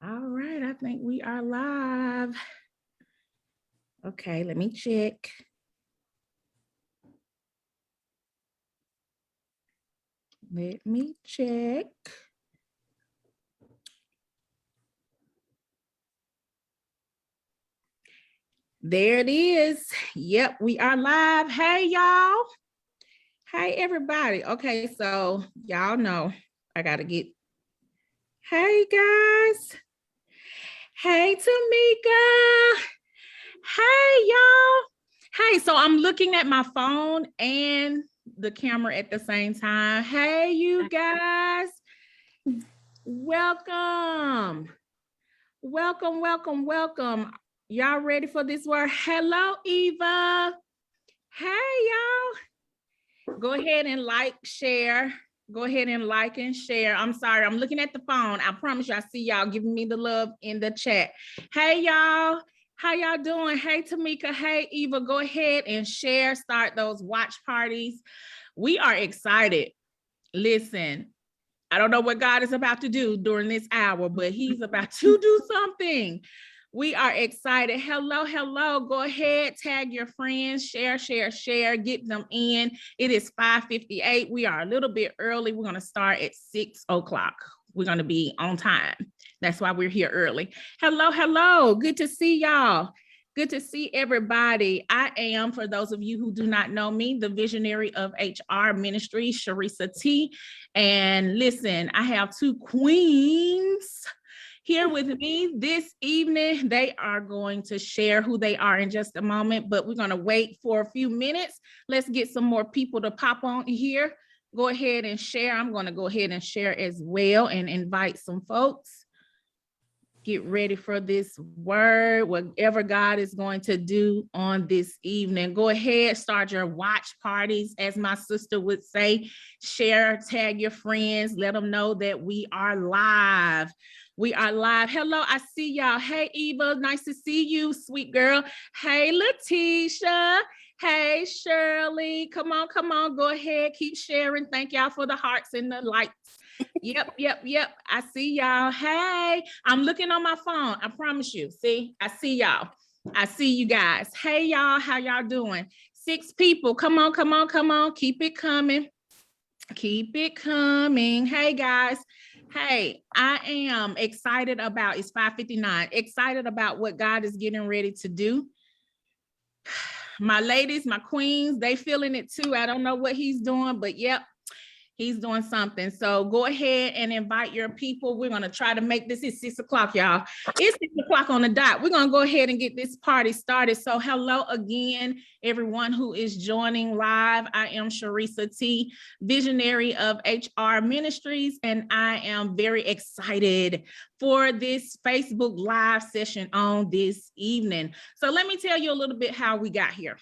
All right, I think we are live. Okay, let me check. Let me check. There it is. Yep, we are live. Hey, y'all. Hey, everybody. Okay, so y'all know I got to get. Hey, guys. Hey, Tamika. Hey, y'all. Hey, so I'm looking at my phone and the camera at the same time. Hey, you guys. Welcome. Welcome, welcome, welcome. Y'all ready for this word? Hello, Eva. Hey, y'all. Go ahead and like, share. Go ahead and like and share. I'm sorry, I'm looking at the phone. I promise you, I see y'all giving me the love in the chat. Hey, y'all. How y'all doing? Hey, Tamika. Hey, Eva. Go ahead and share. Start those watch parties. We are excited. Listen, I don't know what God is about to do during this hour, but he's about to do something. We are excited. Hello, hello. Go ahead, tag your friends, share, get them in. It is 5:58. We are a little bit early. We're going to start at 6 o'clock. We're going to be on time. That's why we're here early. Hello, hello. Good to see y'all. Good to see everybody. I am, for those of you who do not know me, the Visionary of HR Ministries, Charrisa T. And listen, I have two queens here with me this evening. They are going to share who they are in just a moment, but we're going to wait for a few minutes. Let's get some more people to pop on here. Go ahead and share. I'm going to go ahead and share as well and invite some folks. Get ready for this word, whatever God is going to do on this evening. Go ahead, start your watch parties, as my sister would say. Share, tag your friends, let them know that we are live. We are live. Hello, I see y'all. Hey, Eva, nice to see you, sweet girl. Hey, Letitia. Hey, Shirley. Come on. Go ahead, keep sharing. Thank y'all for the hearts and the likes. Yep. I see y'all. Hey, I'm looking on my phone. I promise you. See, I see y'all. I see you guys. Hey, y'all. How y'all doing? 6 people. Come on. Keep it coming. Hey, guys. Hey, I am excited about, it's 5:59. Excited about what God is getting ready to do. My ladies, my queens, they feeling it too. I don't know what he's doing, but yep. He's doing something. So go ahead and invite your people. We're going to try to make this is 6 o'clock, y'all. It's 6 o'clock on the dot. We're going to go ahead and get this party started. So hello again, everyone who is joining live. I am Charrisa T, Visionary of HR Ministries, and I am very excited for this Facebook Live session on this evening. So let me tell you a little bit how we got here.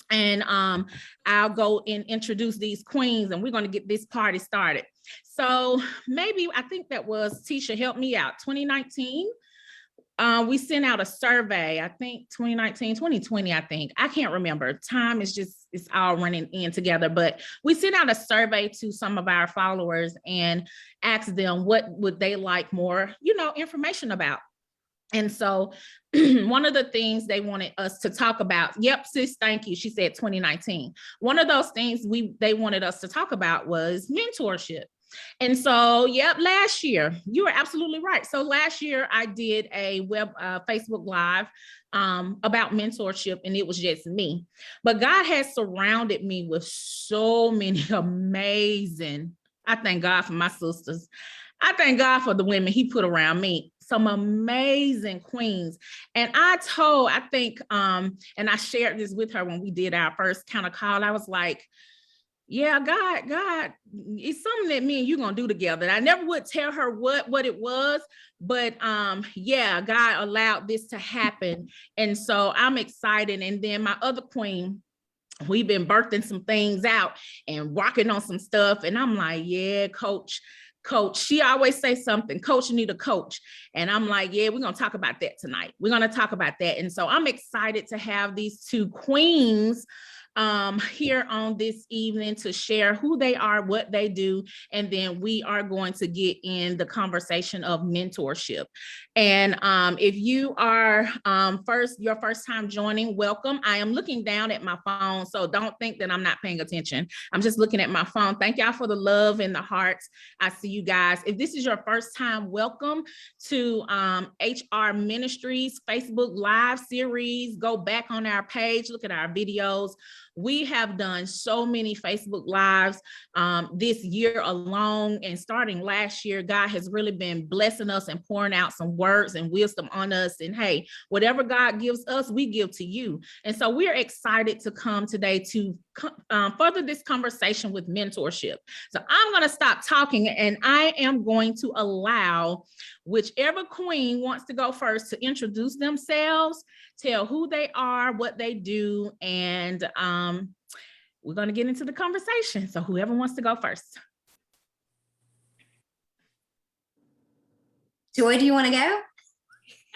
And I'll go and introduce these queens, and we're going to get this party started. So maybe, I think that was, Tisha, help me out, 2019. We sent out a survey, I think 2019, 2020, I think. I can't remember. Time is just, it's all running in together. But we sent out a survey to some of our followers and asked them what would they like more, information about. And so one of the things they wanted us to talk about, yep, sis, thank you. She said 2019. One of those things they wanted us to talk about was mentorship. And so, yep, last year, you were absolutely right. So last year I did a Facebook Live about mentorship, and it was just me. But God has surrounded me with so many amazing, I thank God for my sisters. I thank God for the women he put around me, some amazing queens. And I think, and I shared this with her when we did our first kind of call. I was like, yeah, God, it's something that me and you gonna do together. And I never would tell her what it was, but yeah, God allowed this to happen. And so I'm excited. And then my other queen, we've been birthing some things out and working on some stuff. And I'm like, yeah, coach, she always say something, coach, you need a coach. And I'm like, yeah, we're going to talk about that tonight. We're going to talk about that. And so I'm excited to have these two queens here on this evening to share who they are, what they do, and then we are going to get in the conversation of mentorship. And if you are your first time joining, welcome. I am looking down at my phone, so don't think that I'm not paying attention. I'm just looking at my phone. Thank y'all for the love and the hearts. I see you guys. If this is your first time, welcome to HR Ministries Facebook Live series. Go back on our page, look at our videos. We have done so many Facebook Lives this year alone, and starting last year, God has really been blessing us and pouring out some words and wisdom on us. And hey, whatever God gives us, we give to you. And so we're excited to come today to further this conversation with mentorship. So I'm going to stop talking, and I am going to allow whichever queen wants to go first to introduce themselves, tell who they are, what they do, and we're going to get into the conversation. So whoever wants to go first. Joy, do you want to go?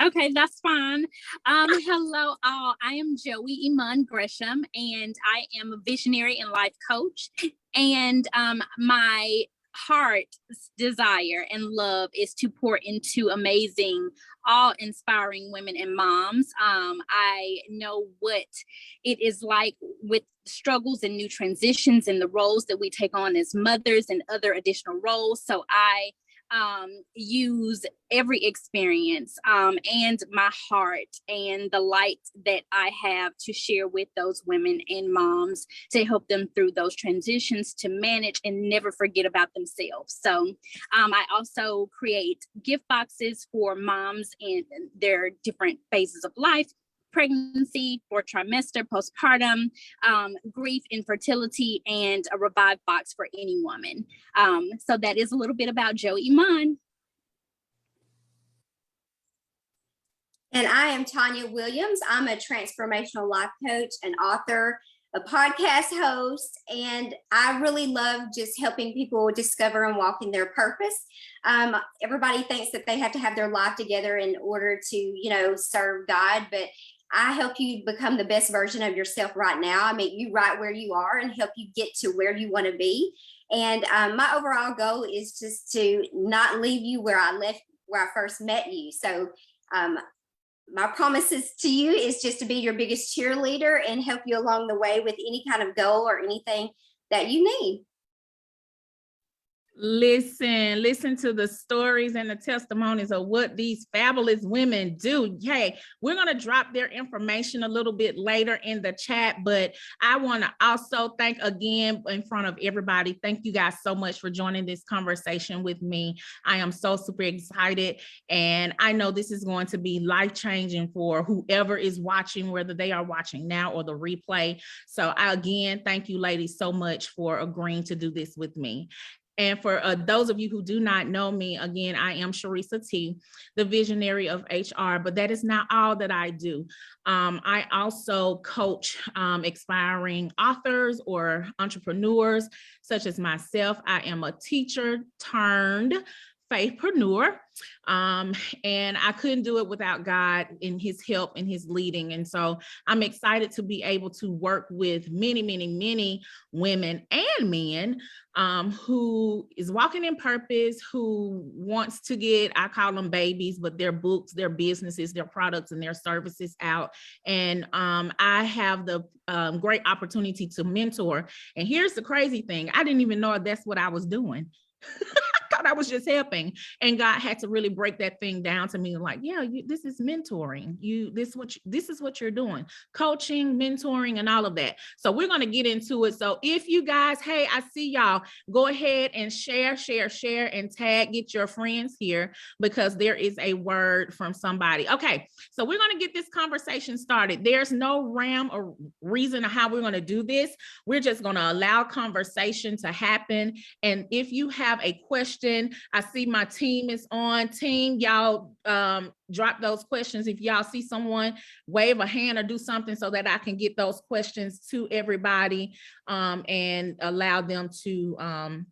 Okay, that's fine. Hello, all. I am Joey Inman Gresham, and I am a visionary and life coach. And my heart's desire and love is to pour into amazing, awe-inspiring women and moms. I know what it is like with struggles and new transitions and the roles that we take on as mothers and other additional roles. So I use every experience and my heart and the light that I have to share with those women and moms to help them through those transitions, to manage and never forget about themselves. So I also create gift boxes for moms in their different phases of life: pregnancy, fourth trimester, postpartum, grief, infertility, and a revive box for any woman. So that is a little bit about Joey Iman. And I am Tonya Williams. I'm a transformational life coach, an author, a podcast host, and I really love just helping people discover and walk in their purpose. Everybody thinks that they have to have their life together in order to, serve God, but I help you become the best version of yourself right now. I meet you right where you are and help you get to where you want to be. And my overall goal is just to not leave you where I first met you. So my promises to you is just to be your biggest cheerleader and help you along the way with any kind of goal or anything that you need. Listen to the stories and the testimonies of what these fabulous women do. Hey, we're going to drop their information a little bit later in the chat, but I want to also thank again in front of everybody. Thank you guys so much for joining this conversation with me. I am so super excited, and I know this is going to be life-changing for whoever is watching, whether they are watching now or the replay. So again, thank you ladies so much for agreeing to do this with me. And for those of you who do not know me, again, I am Charrisa T, the visionary of HR, but that is not all that I do. I also coach aspiring authors or entrepreneurs such as myself. I am a teacher turned faithpreneur. And I couldn't do it without God and his help and his leading. And so I'm excited to be able to work with many, many, many women and men who is walking in purpose, who wants to get, I call them babies, but their books, their businesses, their products, and their services out. And I have the great opportunity to mentor. And here's the crazy thing. I didn't even know that's what I was doing. I was just helping, and God had to really break that thing down to me, like, yeah, this is mentoring. This is what you're doing, coaching, mentoring, and all of that. So we're going to get into it. So if you guys, hey, I see y'all, go ahead and share, and tag, get your friends here, because there is a word from somebody. Okay, so we're going to get this conversation started. There's no rhyme or reason how we're going to do this. We're just going to allow conversation to happen. And if you have a question, I see my team is on. Team, y'all drop those questions. If y'all see someone, wave a hand or do something so that I can get those questions to everybody and allow them to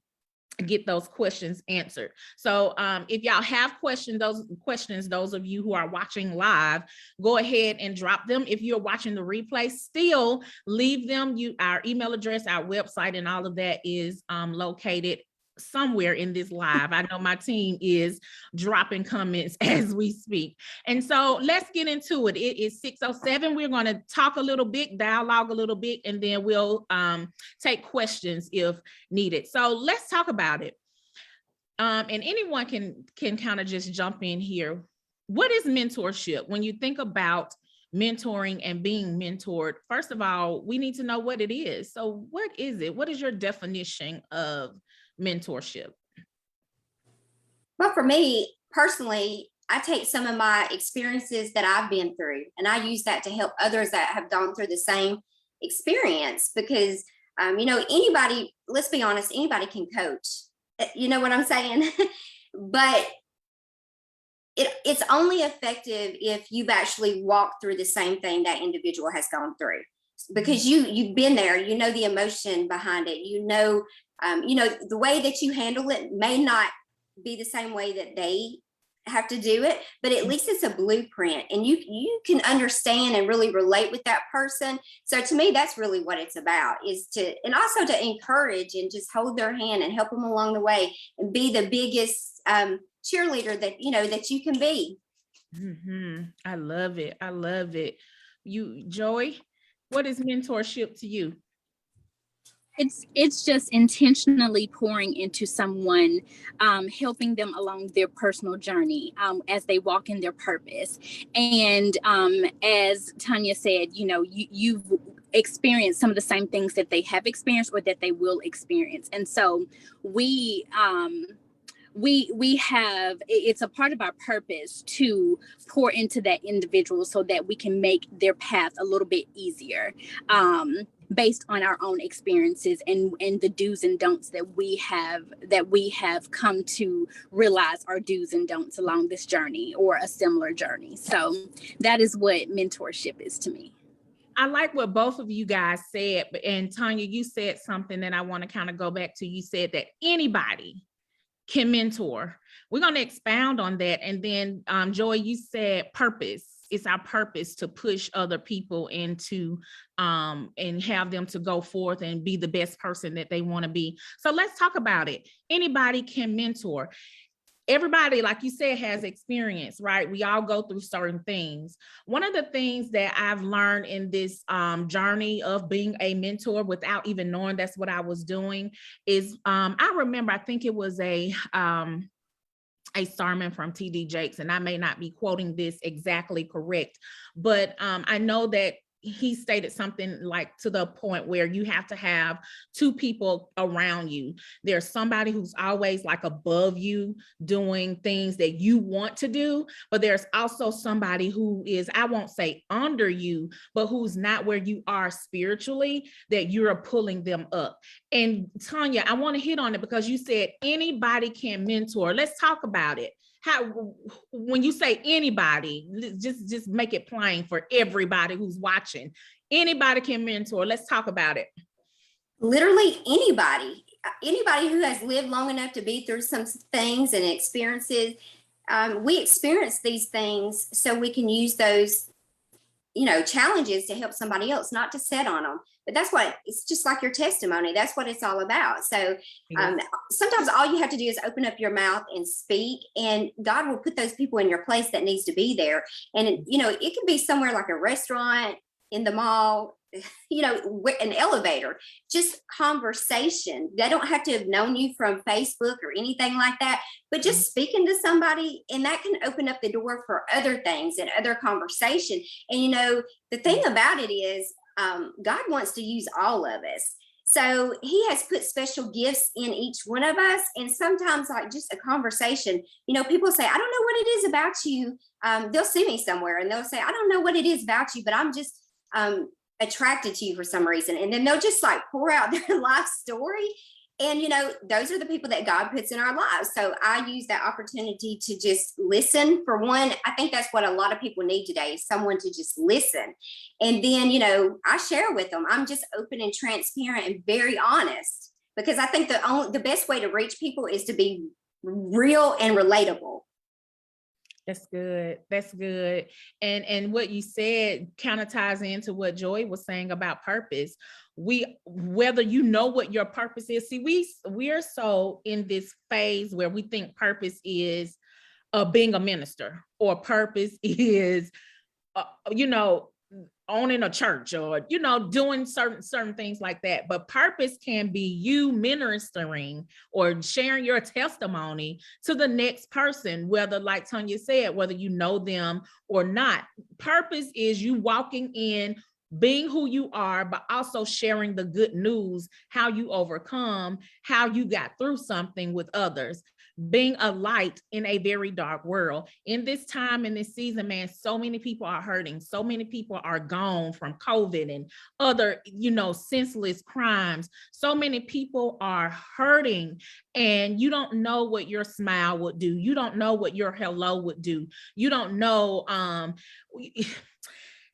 get those questions answered. So if y'all have questions, those of you who are watching live, go ahead and drop them. If you're watching the replay, still leave them. Our email address, our website, and all of that is located somewhere in this live. I know my team is dropping comments as we speak. And so let's get into it. It is 6:07. We're going to talk a little bit, dialogue a little bit, and then we'll take questions if needed. So let's talk about it. And anyone can kind of just jump in here. What is mentorship? When you think about mentoring and being mentored, first of all, we need to know what it is. So what is it? What is your definition of mentorship? Well, for me personally, I take some of my experiences that I've been through and I use that to help others that have gone through the same experience, because anybody, let's be honest, anybody can coach. You know what I'm saying? But it's only effective if you've actually walked through the same thing that individual has gone through, because you've been there, you know the emotion behind it, the way that you handle it may not be the same way that they have to do it, but at least it's a blueprint and you can understand and really relate with that person. So to me, that's really what it's about, and also to encourage and just hold their hand and help them along the way and be the biggest cheerleader that you can be. Mm-hmm. I love it. I love it. You, Joy, what is mentorship to you? It's just intentionally pouring into someone, helping them along their personal journey as they walk in their purpose. And as Tonya said, you've experienced some of the same things that they have experienced or that they will experience. And so we have, it's a part of our purpose to pour into that individual so that we can make their path a little bit easier, based on our own experiences and the do's and don'ts that we have come to realize are do's and don'ts along this journey or a similar journey. So that is what mentorship is to me. I like what both of you guys said, and Tonya, you said something that I want to kind of go back to. You said that anybody can mentor. We're going to expound on that. And then Joy, you said purpose. It's our purpose to push other people into and have them to go forth and be the best person that they want to be. So let's talk about it. Anybody can mentor. Everybody, like you said, has experience, right? We all go through certain things. One of the things that I've learned in this journey of being a mentor without even knowing that's what I was doing is I remember, I think it was a sermon from T.D. Jakes, and I may not be quoting this exactly correct, but I know that he stated something like to the point where you have to have two people around you. There's somebody who's always like above you doing things that you want to do, but there's also somebody who is, I won't say under you, but who's not where you are spiritually, that you're pulling them up. And Tonya, I want to hit on it because you said anybody can mentor. Let's talk about it. How, when you say anybody, just make it plain for everybody who's watching. Anybody can mentor. Let's talk about it. Literally anybody who has lived long enough to be through some things and experiences. We experience these things so we can use those, challenges to help somebody else, not to set on them. But that's what, it's just like your testimony. That's what it's all about. So sometimes all you have to do is open up your mouth and speak, and God will put those people in your place that needs to be there. And, it can be somewhere like a restaurant, in the mall, an elevator, just conversation. They don't have to have known you from Facebook or anything like that, but just speaking to somebody, and that can open up the door for other things and other conversation. And, the thing about it is, God wants to use all of us. So he has put special gifts in each one of us. And sometimes like just a conversation, people say, I don't know what it is about you. They'll see me somewhere and they'll say, I don't know what it is about you, but I'm just attracted to you for some reason. And then they'll just like pour out their life story. And, those are the people that God puts in our lives. So I use that opportunity to just listen. For one, I think that's what a lot of people need today, is someone to just listen. And then, I share with them. I'm just open and transparent and very honest, because I think the best way to reach people is to be real and relatable. That's good. That's good. And what you said kind of ties into what Joy was saying about purpose. Whether you know what your purpose is, see, we are so in this phase where we think purpose is being a minister, or purpose is, owning a church, or, doing certain things like that. But purpose can be you ministering or sharing your testimony to the next person, whether, like Tonya said, whether you know them or not. Purpose is you walking in, being who you are, but also sharing the good news, how you overcome, how you got through something with others. Being a light in a very dark world. In this time, in this season, man, so many people are hurting. So many people are gone from COVID and other, senseless crimes. So many people are hurting, and you don't know what your smile would do. You don't know what your hello would do. You don't know,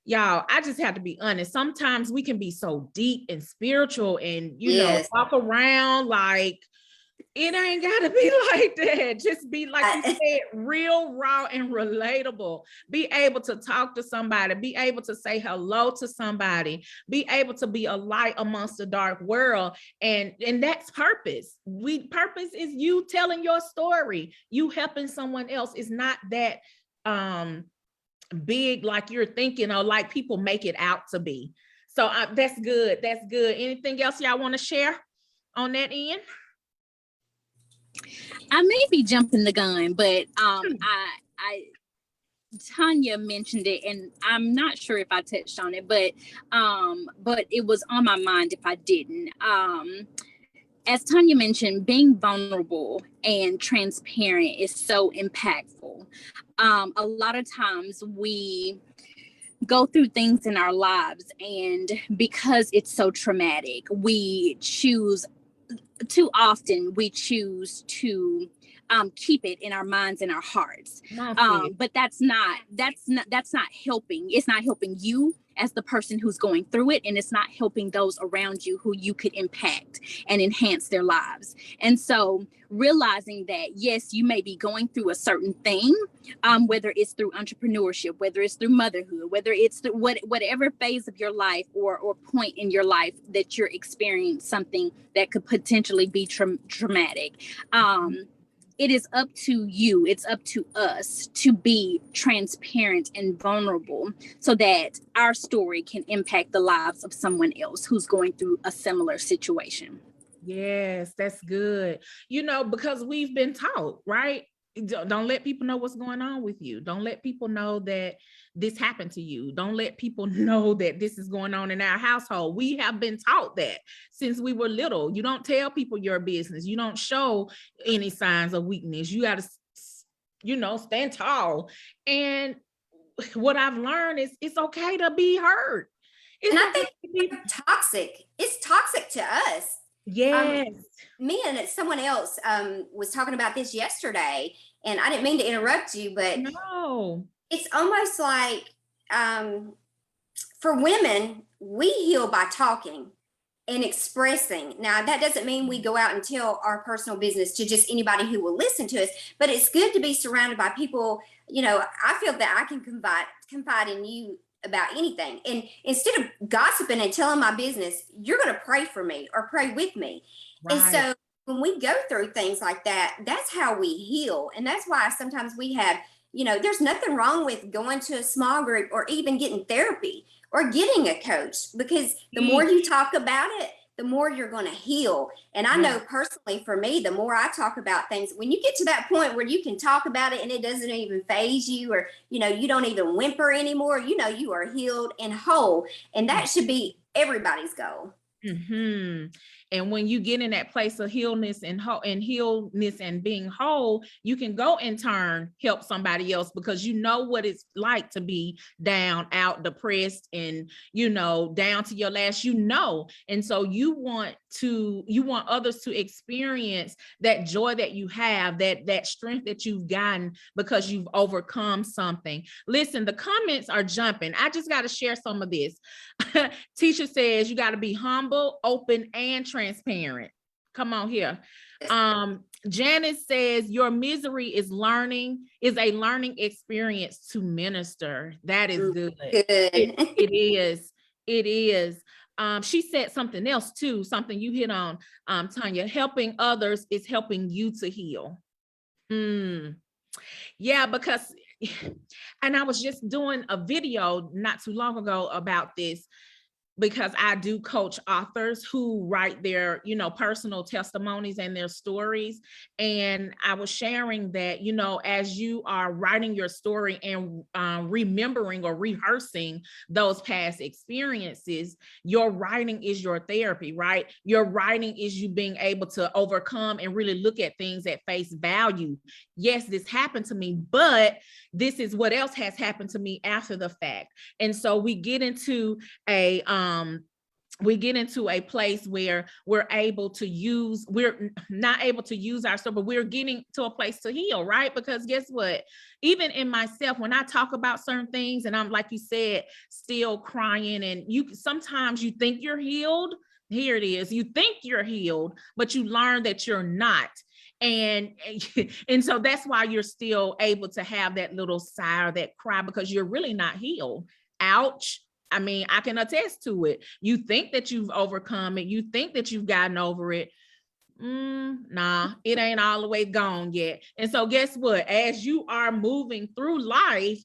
y'all, I just have to be honest. Sometimes we can be so deep and spiritual and, Yes. walk around like, it ain't gotta be like that. Just be, like you said, real, raw, and relatable. Be able to talk to somebody, be able to say hello to somebody, be able to be a light amongst the dark world. And that's purpose. Purpose is you telling your story, you helping someone else. It's not that big like you're thinking, or like people make it out to be. So that's good. That's good. Anything else y'all want to share on that end? I may be jumping the gun, but Tonya mentioned it, and I'm not sure if I touched on it, but it was on my mind if I didn't. As Tonya mentioned, being vulnerable and transparent is so impactful. A lot of times we go through things in our lives, and because it's so traumatic, too often we choose to keep it in our minds and our hearts. But that's not helping. It's not helping you as the person who's going through it, and it's not helping those around you who you could impact and enhance their lives. And so realizing that, yes, you may be going through a certain thing, whether it's through entrepreneurship, whether it's through motherhood, whether it's through whatever phase of your life or point in your life that you're experiencing something that could potentially be traumatic. It is up to you, it's up to us to be transparent and vulnerable so that our story can impact the lives of someone else who's going through a similar situation. Yes, that's good. Because we've been taught, right? Don't let people know what's going on with you. Don't let people know that this happened to you. Don't let people know that this is going on in our household. We have been taught that since we were little. You don't tell people your business. You don't show any signs of weakness. You got to, stand tall. And what I've learned is it's okay to be hurt. And I think it's toxic. It's toxic to us. Yes. Me and someone else was talking about this yesterday, and I didn't mean to interrupt you, but no, it's almost like for women, we heal by talking and expressing. Now, that doesn't mean we go out and tell our personal business to just anybody who will listen to us, but it's good to be surrounded by people. I feel that I can confide in you about anything. And instead of gossiping and telling my business, you're going to pray for me or pray with me. Right. And so when we go through things like that, that's how we heal. And that's why sometimes we have, there's nothing wrong with going to a small group or even getting therapy or getting a coach, because the more you talk about it, the more you're going to heal. And I know personally for me, the more I talk about things, when you get to that point where you can talk about it and it doesn't even faze you, or, you don't even whimper anymore, you are healed and whole. And that should be everybody's goal. Mm-hmm. And when you get in that place of healness and being whole, you can go in turn help somebody else, because you know what it's like to be down, out, depressed, and down to your last, and so you want others to experience that joy that you have, that strength that you've gotten because you've overcome something. Listen, the comments are jumping. I just got to share some of this. Teacher says you got to be humble, open, and transparent. Come on here. Janice says your misery is a learning experience to minister. That is good. Good. It is. It is. She said something else too, something you hit on, Tonya. Helping others is helping you to heal. Yeah, because, and I was just doing a video not too long ago about this, because I do coach authors who write their, personal testimonies and their stories. And I was sharing that, as you are writing your story and remembering or rehearsing those past experiences, your writing is your therapy, right? Your writing is you being able to overcome and really look at things at face value. Yes, this happened to me, but this is what else has happened to me after the fact. And so we get into a place where we're not able to use our stuff, but we're getting to a place to heal, right? Because guess what? Even in myself, when I talk about certain things and I'm, like you said, still crying, and sometimes you think you're healed. Here it is. You think you're healed, but you learn that you're not. And so that's why you're still able to have that little sigh or that cry, because you're really not healed. Ouch. I mean, I can attest to it. You think that you've overcome it. You think that you've gotten over it. Nah, it ain't all the way gone yet. And so guess what? As you are moving through life,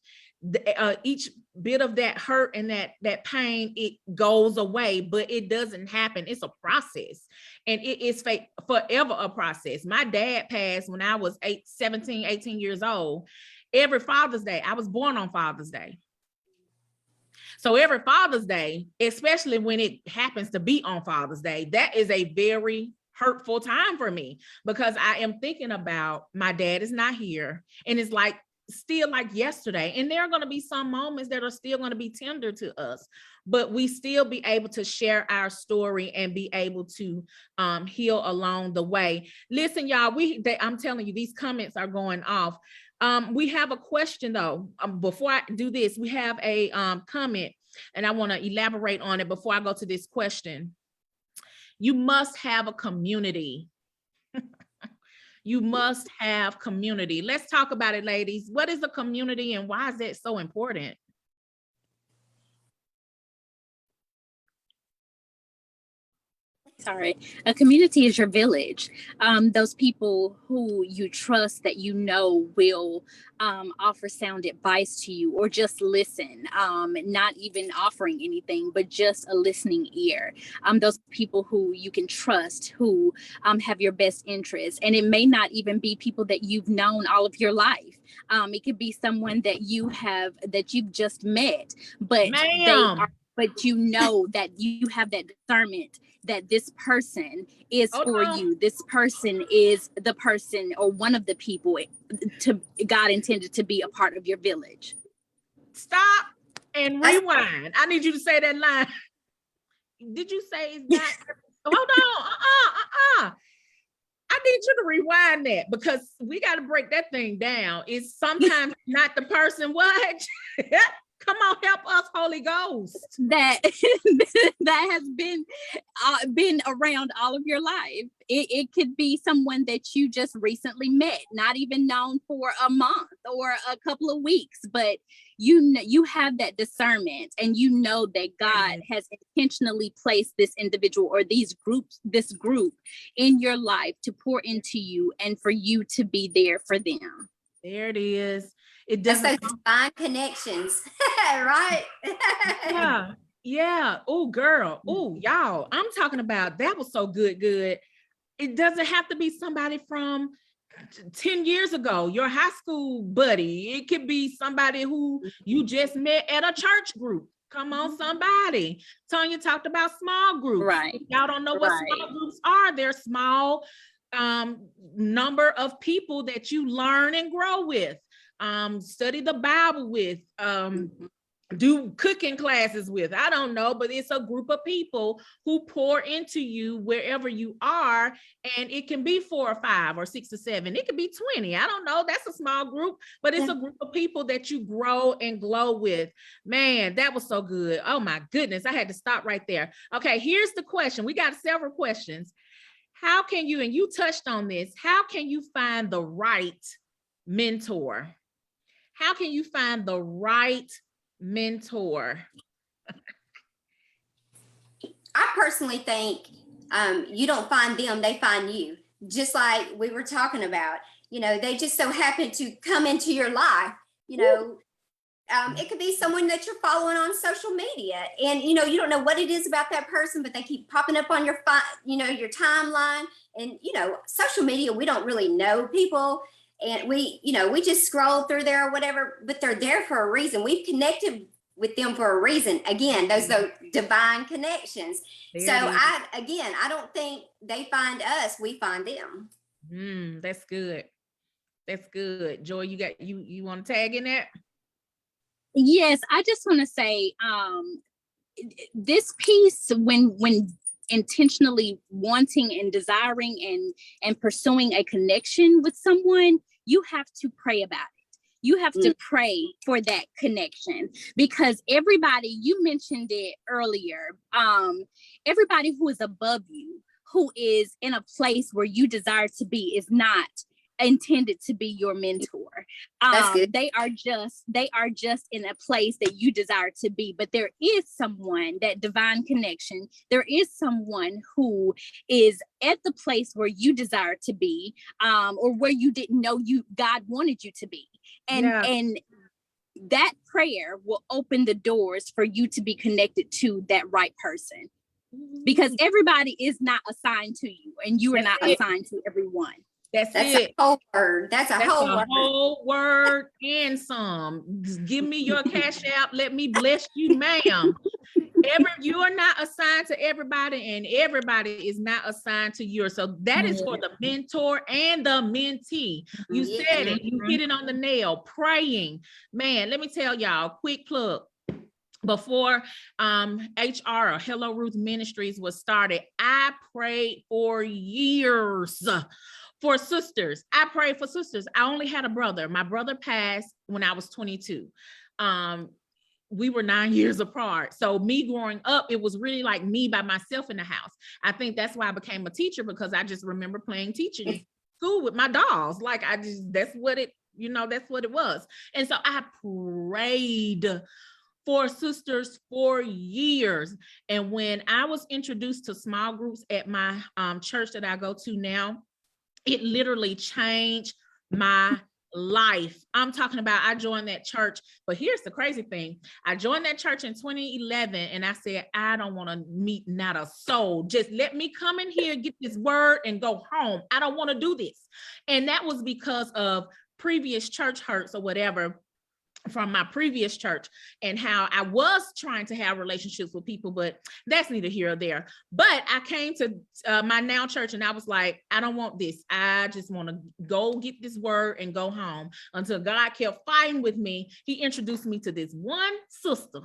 each bit of that hurt and that pain, it goes away, but it doesn't happen. It's a process, and it is forever a process. My dad passed when I was 17, 18 years old. Every Father's Day, I was born on Father's Day. So every Father's Day, especially when it happens to be on Father's Day, that is a very hurtful time for me, because I am thinking about my dad is not here, and it's like still like yesterday. And there are going to be some moments that are still going to be tender to us, but we still be able to share our story and be able to heal along the way. Listen, y'all, I'm telling you, these comments are going off. We have a question though. Before I do this, we have a comment, and I want to elaborate on it before I go to this question. You must have a community. You must have community. Let's talk about it, ladies. What is a community and why is that so important? Sorry, a community is your village. Those people who you trust, that will offer sound advice to you, or just listen, not even offering anything, but just a listening ear. Those people who you can trust, who have your best interests. And it may not even be people that you've known all of your life. It could be someone that you've just met, but but you know that you have that discernment that this person is for you. This person is the person or one of the people God intended to be a part of your village. Stop and rewind. I need you to say that line. Did you say it's not? Hold on. I need you to rewind that, because we got to break that thing down. It's sometimes not the person. What? Come on, help us, Holy Ghost. That has been around all of your life. It could be someone that you just recently met, not even known for a month or a couple of weeks, but you have that discernment, and you know that God has intentionally placed this individual or this group in your life to pour into you and for you to be there for them. There it is. It That's doesn't those divine connections, right? Yeah. Oh, girl. Oh, y'all. I'm talking about that was so good. It doesn't have to be somebody from 10 years ago, your high school buddy. It could be somebody who you just met at a church group. Come on, somebody. Tonya talked about small groups. Right. Y'all don't know what small groups are. They're small number of people that you learn and grow with. Study the Bible with, do cooking classes with, I don't know, but it's a group of people who pour into you wherever you are. And it can be 4 or 5 or 6 or 7. It could be 20. I don't know. That's a small group, but it's a group of people that you grow and glow with. Man, that was so good. Oh my goodness. I had to stop right there. Okay. Here's the question. We got several questions. how can you, and you touched on this, how can you find the right mentor? How can you find the right mentor? I personally think you don't find them, they find you. Just like we were talking about, they just so happen to come into your life. It could be someone that you're following on social media, and you don't know what it is about that person, but they keep popping up on your your timeline. And social media, we don't really know people, and we just scroll through there or whatever, but they're there for a reason. We've connected with them for a reason. Again, those divine connections. So I don't think they find us, we find them. That's good. That's good. Joy, you want to tag in that? Yes, I just want to say this piece, when intentionally wanting and desiring and pursuing a connection with someone, you have to pray about it. You have to pray for that connection, because everybody, you mentioned it earlier, everybody who is above you, who is in a place where you desire to be, is not intended to be your mentor. They are just in a place that you desire to be, but there is someone, that divine connection, there is someone who is at the place where you desire to be, or where you didn't know God wanted you to be. And that prayer will open the doors for you to be connected to that right person, because everybody is not assigned to you, and you are not assigned to everyone. That's it. A whole word. That's a whole word and some. Give me your cash app. Let me bless you, ma'am. You are not assigned to everybody, and everybody is not assigned to you. So that is for the mentor and the mentee. You said it. You hit it on the nail. Praying. Man, let me tell y'all, quick plug. Before HR or Hello Ruth Ministries was started, I prayed for years for sisters. I prayed for sisters. I only had a brother. My brother passed when I was 22. We were 9 years apart. So me growing up, it was really like me by myself in the house. I think that's why I became a teacher, because I just remember playing teacher in school with my dolls. Like that's what it was. And so I prayed for sisters for years. And when I was introduced to small groups at my church that I go to now, it literally changed my life. I'm talking about, I joined that church, but here's the crazy thing. I joined that church in 2011, and I said, I don't want to meet not a soul. Just let me come in here, get this word, and go home. I don't want to do this. And that was because of previous church hurts or whatever from my previous church, and how I was trying to have relationships with people, but that's neither here or there. But I came to my now church, and I was like, I don't want this. I just want to go get this word and go home, until God kept fighting with me. He introduced me to this one sister,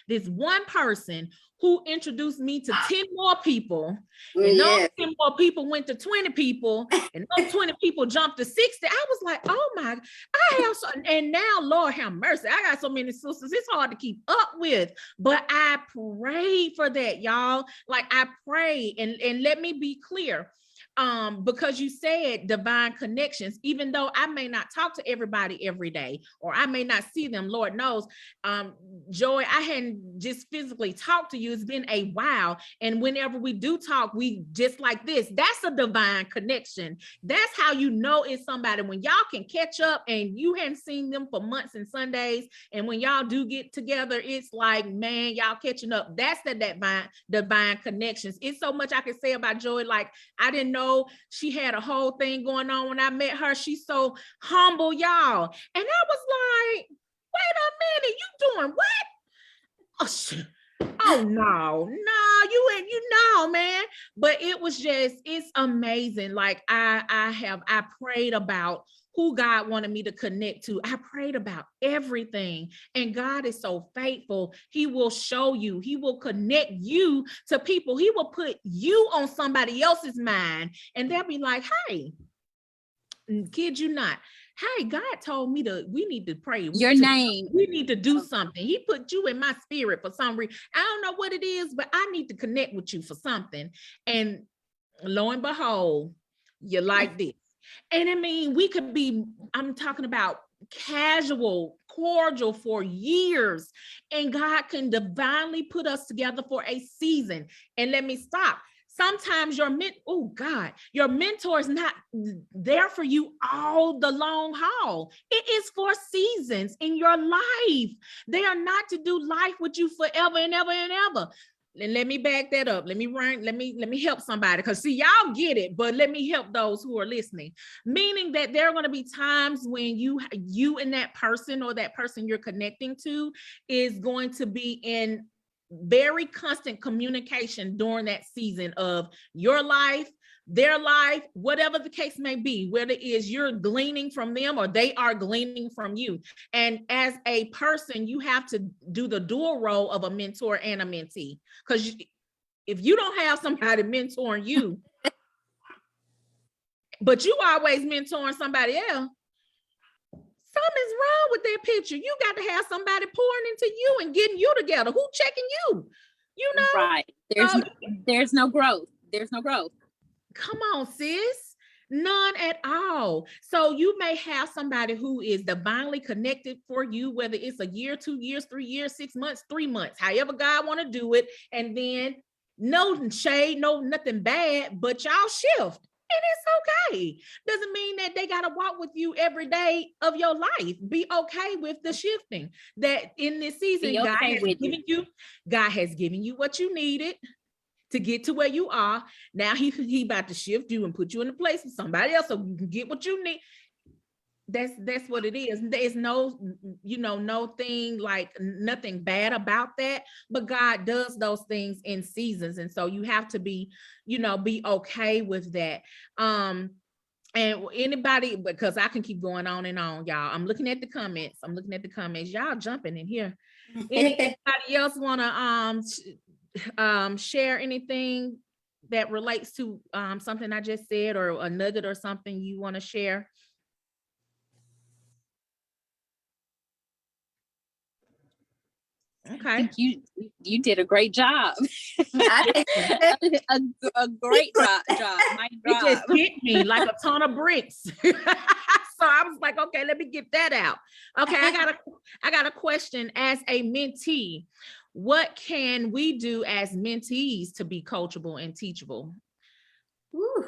this one person who introduced me to 10 more people. And those 10 more people went to 20 people, and those 20 people jumped to 60. I was like, oh my, I have so, and now, Lord have mercy, I got so many sisters, it's hard to keep up with. But I prayed for that, y'all. Like I prayed, and let me be clear. Because you said divine connections, even though I may not talk to everybody every day, or I may not see them, Lord knows, Joy, I hadn't just physically talked to you. It's been a while. And whenever we do talk, we just like this, that's a divine connection. That's how you know it's somebody, when y'all can catch up and you hadn't seen them for months and Sundays. And when y'all do get together, it's like, man, y'all catching up. That's the divine connections. It's so much I can say about Joy. Like, I didn't know she had a whole thing going on when I met her. She's so humble, y'all. And I was like, wait a minute, you doing what? Oh no, you know, man. But it was just, it's amazing. Like I prayed about who God wanted me to connect to. I prayed about everything. And God is so faithful. He will show you, he will connect you to people. He will put you on somebody else's mind, and they'll be like, hey, kid you not. Hey, God told me we need to pray. We need to do something. He put you in my spirit for some reason. I don't know what it is, but I need to connect with you for something. And lo and behold, you like this. And I mean, we could be, I'm talking about casual, cordial for years, and God can divinely put us together for a season. And let me stop. Sometimes your your mentor is not there for you all the long haul. It is for seasons in your life. They are not to do life with you forever and ever and ever. And let me back that up. Let me help somebody, because see, y'all get it, but let me help those who are listening. Meaning that there are going to be times when you and that person, or that person you're connecting to, is going to be in very constant communication during that season of your life, their life, whatever the case may be, whether it is you're gleaning from them or they are gleaning from you. And as a person, you have to do the dual role of a mentor and a mentee. Because if you don't have somebody mentoring you, but you always mentoring somebody else, something's wrong with that picture. You got to have somebody pouring into you and getting you together. Who checking you? You know, right? There's no growth. There's no growth. Come on, sis. None at all. So you may have somebody who is divinely connected for you, whether it's a year, 2 years, 3 years, 6 months, 3 months, however God want to do it. And then no shade, no nothing bad, but y'all shift. And it's okay. Doesn't mean that they got to walk with you every day of your life. Be okay with the shifting. That in this season, God has given you what you needed to get to where you are. Now he about to shift you and put you in a place with somebody else so you can get what you need. That's what it is. There's no, no thing, like nothing bad about that, but God does those things in seasons. And so you have to be, be okay with that. And anybody, because I can keep going on and on, y'all. I'm looking at the comments. Y'all jumping in here. Anybody else want to share anything that relates to something I just said, or a nugget or something you want to share? Okay. I think you did a great job. a great job. It just hit me like a ton of bricks. So I was like, okay, let me get that out. Okay, I got a question. As a mentee, what can we do as mentees to be coachable and teachable? Ooh,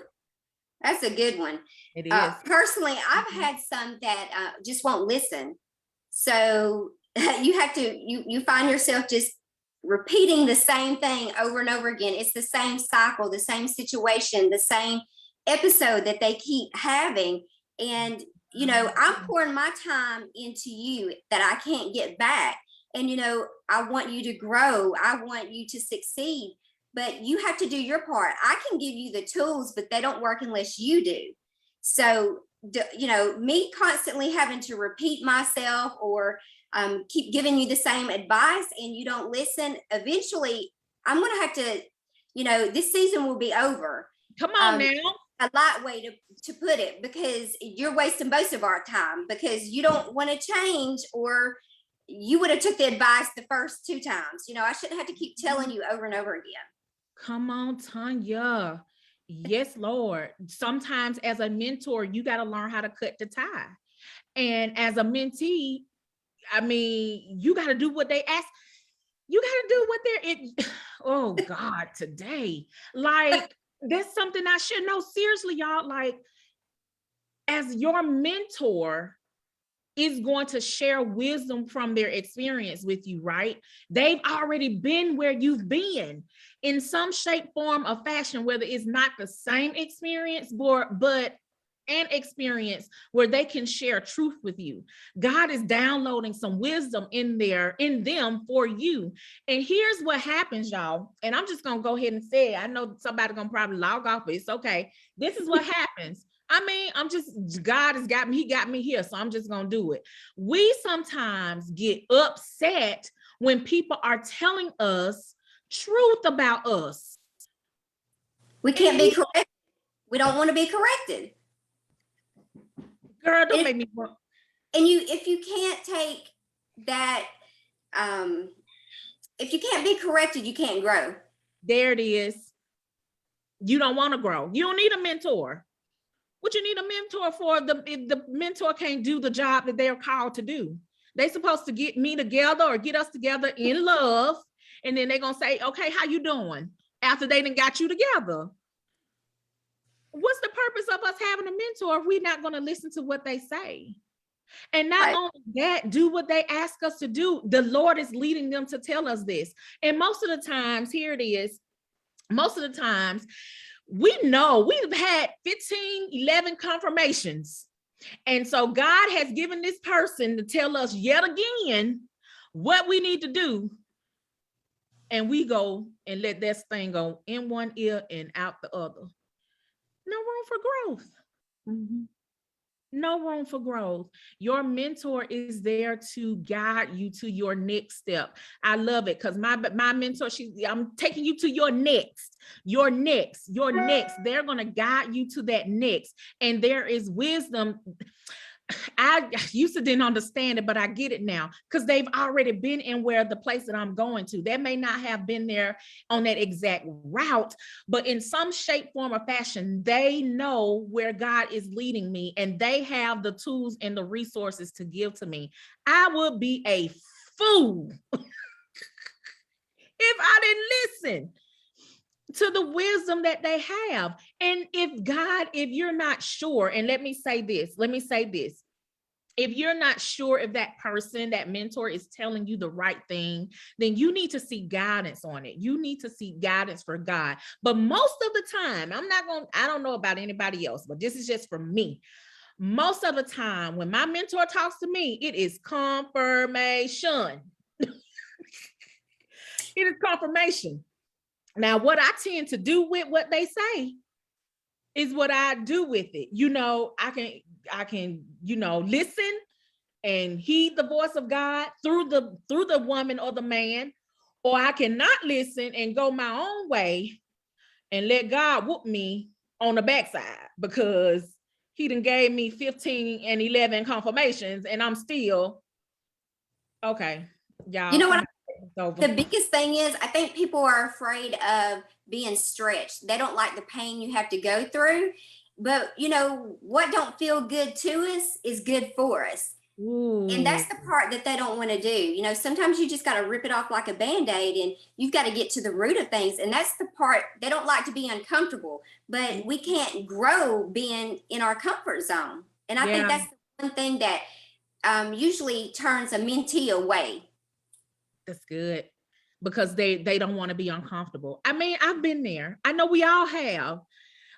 that's a good one. It is. Personally, I've had some that just won't listen. So you have to, you find yourself just repeating the same thing over and over again. It's the same cycle, the same situation, the same episode that they keep having. And, I'm pouring my time into you that I can't get back. And, I want you to grow. I want you to succeed, but you have to do your part. I can give you the tools, but they don't work unless you do. So, me constantly having to repeat myself or keep giving you the same advice and you don't listen, eventually I'm going to have to, this season will be over. Come on now. A light way to put it, because you're wasting most of our time because you don't want to change, or you would have took the advice the first 2 times. I shouldn't have to keep telling you over and over again. Come on, Tonya. Yes, Lord. Sometimes as a mentor, you got to learn how to cut the tie. And as a mentee, I mean, you got to do what they ask. You got to do what they're oh God, today. Like, that's something I should know. Seriously, y'all, like, as your mentor is going to share wisdom from their experience with you, right? They've already been where you've been in some shape, form, or fashion, whether it's not the same experience, but an experience where they can share truth with you. God is downloading some wisdom in them for you. And here's what happens, y'all. And I'm just going to go ahead and say it. I know somebody's going to probably log off, but it's okay. This is what happens. I mean, God has got me. He got me here. So I'm just going to do it. We sometimes get upset when people are telling us truth about us. We can't be corrected. We don't want to be corrected. Girl, don't make me work. And if you can't take that, if you can't be corrected, you can't grow. There it is. You don't want to grow. You don't need a mentor. What you need a mentor for if the mentor can't do the job that they're called to do? They're supposed to get me together or get us together in love. And then they're going to say, okay, how you doing? After they done got you together. What's the purpose of us having a mentor if we're not going to listen to what they say? And not only that, do what they ask us to do. The Lord is leading them to tell us this. And most of the times, here it is, most of the times, we know we've had 15, 11 confirmations. And so God has given this person to tell us yet again what we need to do. And we go and let that thing go in one ear and out the other. No room for growth. Mm-hmm. No room for growth. Your mentor is there to guide you to your next step. I love it because my mentor, I'm taking you to your next. They're going to guide you to that next. And there is wisdom. I used to didn't understand it, but I get it now because they've already been in where the place that I'm going to. They may not have been there on that exact route, but in some shape, form, or fashion, they know where God is leading me and they have the tools and the resources to give to me. I would be a fool if I didn't listen to the wisdom that they have. And if you're not sure, and let me say this, if you're not sure if that person, that mentor is telling you the right thing, then you need to seek guidance on it. You need to seek guidance for God. But most of the time, I don't know about anybody else, but this is just for me. Most of the time when my mentor talks to me, it is confirmation. It is confirmation. Now, what I tend to do with what they say is what I do with it. I can, listen and heed the voice of God through the woman or the man, or I cannot listen and go my own way and let God whoop me on the backside because he done gave me 15 and 11 confirmations and I'm still, okay, y'all. You know what? The biggest thing is, I think people are afraid of being stretched. They don't like the pain you have to go through. But what don't feel good to us is good for us. Ooh. And that's the part that they don't want to do. Sometimes you just got to rip it off like a Band-Aid and you've got to get to the root of things. And that's the part they don't like to be uncomfortable, but we can't grow being in our comfort zone. And I think that's the one thing that usually turns a mentee away. That's good because they don't want to be uncomfortable. I mean, I've been there. I know we all have.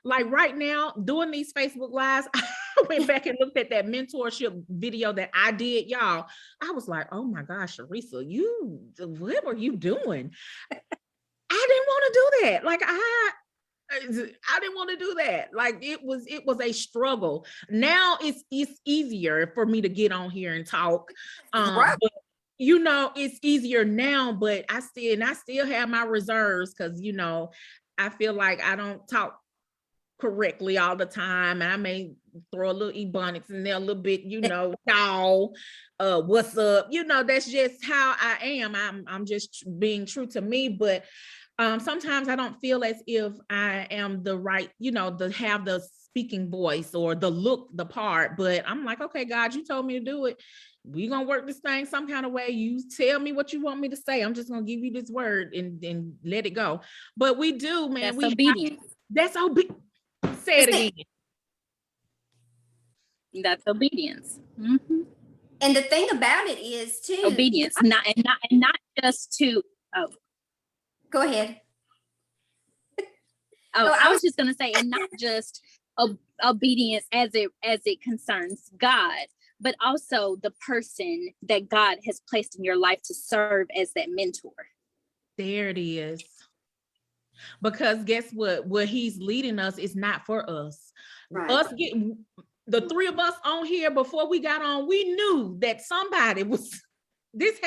Like right now, doing these Facebook Lives, I went back and looked at that mentorship video that I did, y'all. I was like, oh my gosh, Charrisa, what were you doing? I didn't want to do that. Like I didn't want to do that. Like it was a struggle. Now it's easier for me to get on here and talk. But, it's easier now, but I still have my reserves because I feel like I don't talk correctly all the time. I may throw a little ebonics in there a little bit, y'all, what's up? That's just how I am. I'm just being true to me, but sometimes I don't feel as if I am the right, to have the speaking voice or the part, but I'm like, okay, God, you told me to do it. We're going to work this thing some kind of way. You tell me what you want me to say. I'm just going to give you this word and let it go. But we do, man. That's obedience. That's obedience. Say it again. That's obedience. Mm-hmm. And the thing about it is too obedience, not just to. Oh, go ahead. I was just gonna say, and not just obedience as it concerns God, but also the person that God has placed in your life to serve as that mentor. There it is. Because guess what he's leading us is not for us. Right. The three of us on here before we got on, we knew that somebody this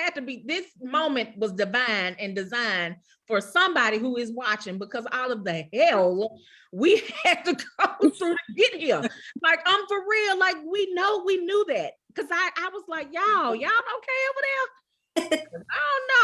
moment was divine and designed for somebody who is watching, because all of the hell we had to go through to get here. Like, I'm for real. Like, we knew that. Because I was like, y'all okay over there? I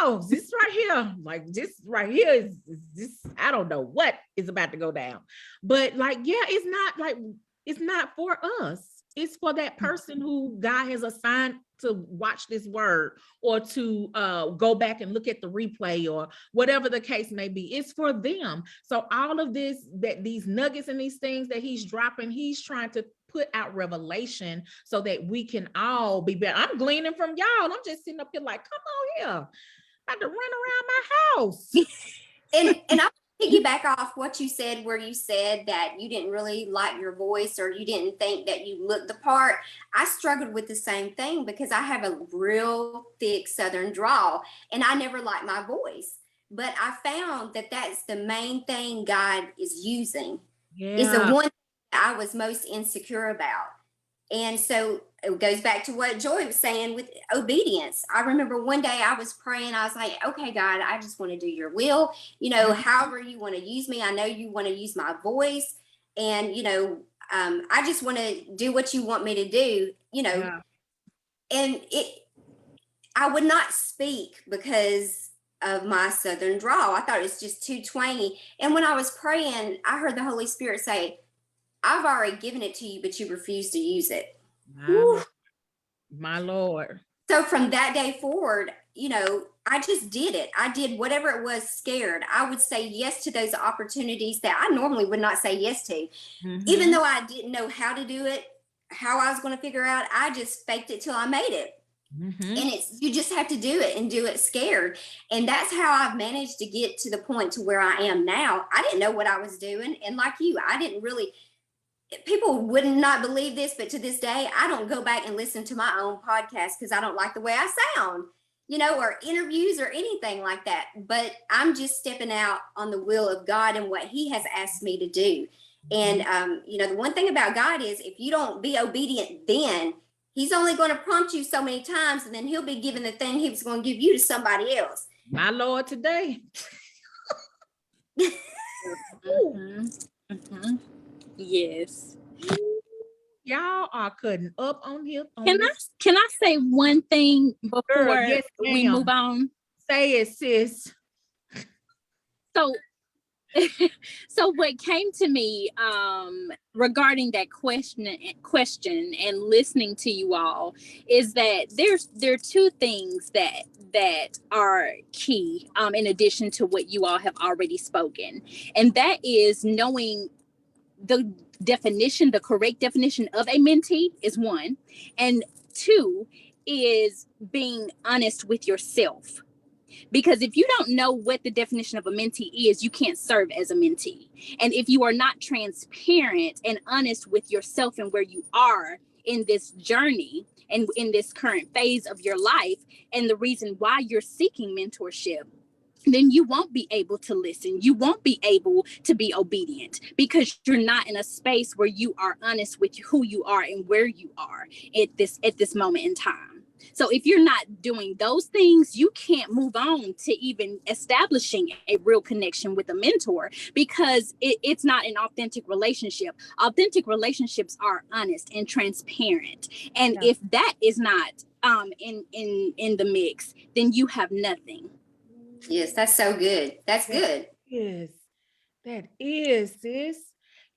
don't know. This right here, like this right here is this. I don't know what is about to go down, but like, yeah, it's not for us. It's for that person who God has assigned to watch this word or to go back and look at the replay or whatever the case may be. It's for them. So all of this, that these nuggets and these things that he's dropping, he's trying to put out revelation so that we can all be better. I'm gleaning from y'all. And I'm just sitting up here like, come on here. About to run around my house. And I'll piggyback off what you said, where you said that you didn't really like your voice or you didn't think that you looked the part. I struggled with the same thing because I have a real thick Southern drawl and I never liked my voice. But I found that that's the main thing God is using. Yeah. Is the one I was most insecure about. And so it goes back to what Joy was saying with obedience. I remember one day I was praying. I was like, okay, God, I just want to do your will. You know, however you want to use me. I know you want to use my voice. And, you know, I just want to do what you want me to do, you know. Yeah. And I would not speak because of my Southern drawl. I thought it was just too twangy. And when I was praying, I heard the Holy Spirit say, I've already given it to you, but you refuse to use it. My Lord. So from that day forward, you know, I just did it. I did whatever it was scared. I would say yes to those opportunities that I normally would not say yes to. Mm-hmm. Even though I didn't know how to do it, how I was going to figure out, I just faked it till I made it. Mm-hmm. And you just have to do it and do it scared. And that's how I've managed to get to the point to where I am now. I didn't know what I was doing. And like you, I didn't really... People would not believe this, but to this day, I don't go back and listen to my own podcast because I don't like the way I sound, you know, or interviews or anything like that. But I'm just stepping out on the will of God and what he has asked me to do. And, you know, the one thing about God is if you don't be obedient, then he's only going to prompt you so many times and then he'll be giving the thing he was going to give you to somebody else. My Lord, today. Yes. Y'all are cutting up on here. Can I say one thing before we move on? Say it, sis. So what came to me regarding that question and listening to you all is that there are two things that are key in addition to what you all have already spoken, and that is knowing the correct definition of a mentee is one, and two is being honest with yourself. Because if you don't know what the definition of a mentee is, you can't serve as a mentee. And if you are not transparent and honest with yourself and where you are in this journey and in this current phase of your life and the reason why you're seeking mentorship, then you won't be able to listen. You won't be able to be obedient because you're not in a space where you are honest with who you are and where you are at this moment in time. So if you're not doing those things, you can't move on to even establishing a real connection with a mentor because it's not an authentic relationship. Authentic relationships are honest and transparent. And if that is not in the mix, then you have nothing. Yes, that's so good. That's good. Yes, that is, sis.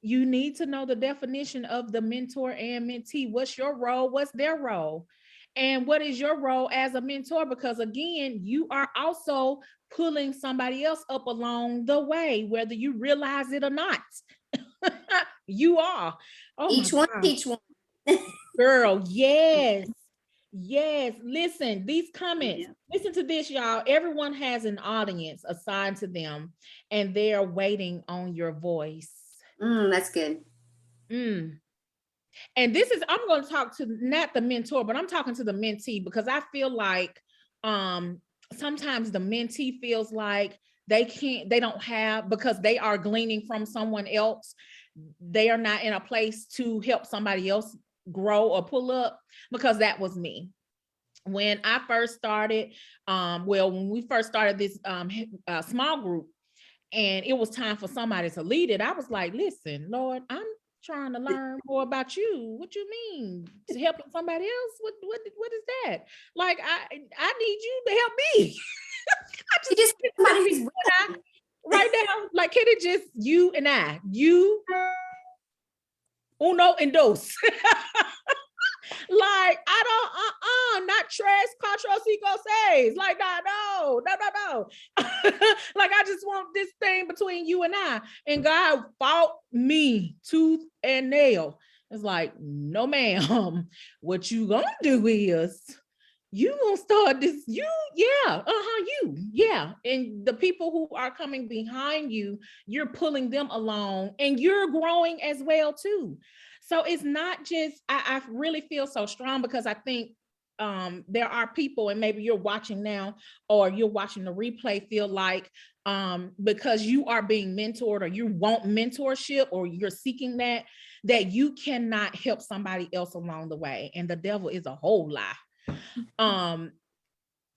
You need to know the definition of the mentor and mentee. What's your role? What's their role? And what is your role as a mentor? Because again, you are also pulling somebody else up along the way, whether you realize it or not. You are. Oh, each one teach one. Girl, yes. Yes, listen, these comments, listen to this, y'all. Everyone has an audience assigned to them and they're waiting on your voice. That's good. And this is, I'm going to talk to not the mentor, but I'm talking to the mentee because I feel like sometimes the mentee feels like they don't have, because they are gleaning from someone else. They are not in a place to help somebody else grow or pull up, because that was me. When I first started, when we first started this small group and it was time for somebody to lead it, I was like, listen, Lord, trying to learn more about you. What you mean? Helping somebody else? What is that? Like, I need you to help me. You just somebody who's right now, like, can it just you and I, you, uno and dos. Like, I don't, not tres, cuatro, cinco, seis. Like, no. Like, I just want this thing between you and I. And God fought me tooth and nail. It's like, no, ma'am. What you gonna do is you gonna start this, you, and the people who are coming behind you, you're pulling them along and you're growing as well too. So it's not just, I really feel so strong because I think there are people, and maybe you're watching now or you're watching the replay, feel like because you are being mentored or you want mentorship or you're seeking that you cannot help somebody else along the way. And the devil is a whole lie.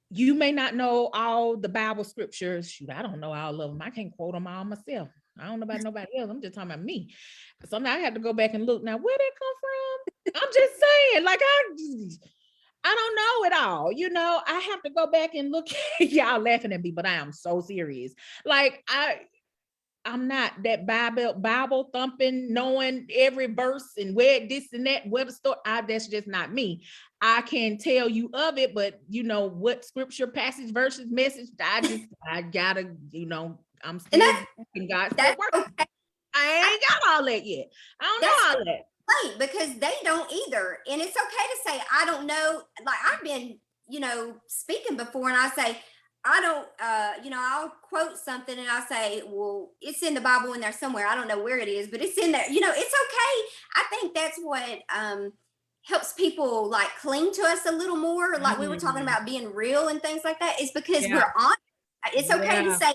You may not know all the Bible scriptures. Shoot, I don't know all of them. I can't quote them all myself. I don't know about nobody else. I'm just talking about me. So now I have to go back and look. Now, where did it come from? I'm just saying, like, I don't know it all. You know, I have to go back and look. Y'all laughing at me, but I am so serious. Like, I'm not that Bible thumping, knowing every verse and where this and that, where the story. That's just not me. I can tell you of it, but you know what scripture, passage, verses, message. I gotta, you know, I'm still working. God's still working. Okay. I ain't got all that yet. I don't know all that. Right, because they don't either, and it's okay to say I don't know. Like, I've been, you know, speaking before, and I say, I don't, you know, I'll quote something and I'll say, well, it's in the Bible in there somewhere. I don't know where it is, but it's in there. You know, it's okay. I think that's what helps people like cling to us a little more. Like we were talking about being real and things like that. Is because we're on. It's okay to say,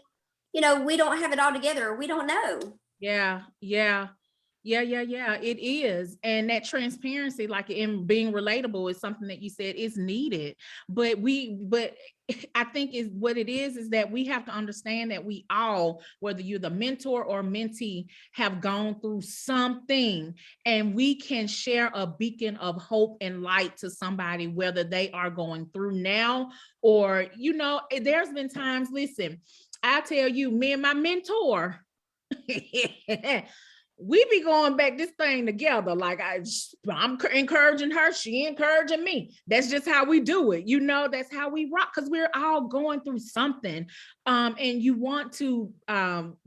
you know, we don't have it all together. Or we don't know. Yeah. It is. And that transparency, like in being relatable, is something that you said is needed. But I think is what it is that we have to understand that we all, whether you're the mentor or mentee, have gone through something, and we can share a beacon of hope and light to somebody, whether they are going through now or, you know, there's been times, listen, I tell you, me and my mentor, we be going back this thing together. Like I'm encouraging her, she encouraging me. That's just how we do it. You know, that's how we rock, because we're all going through something. And you want to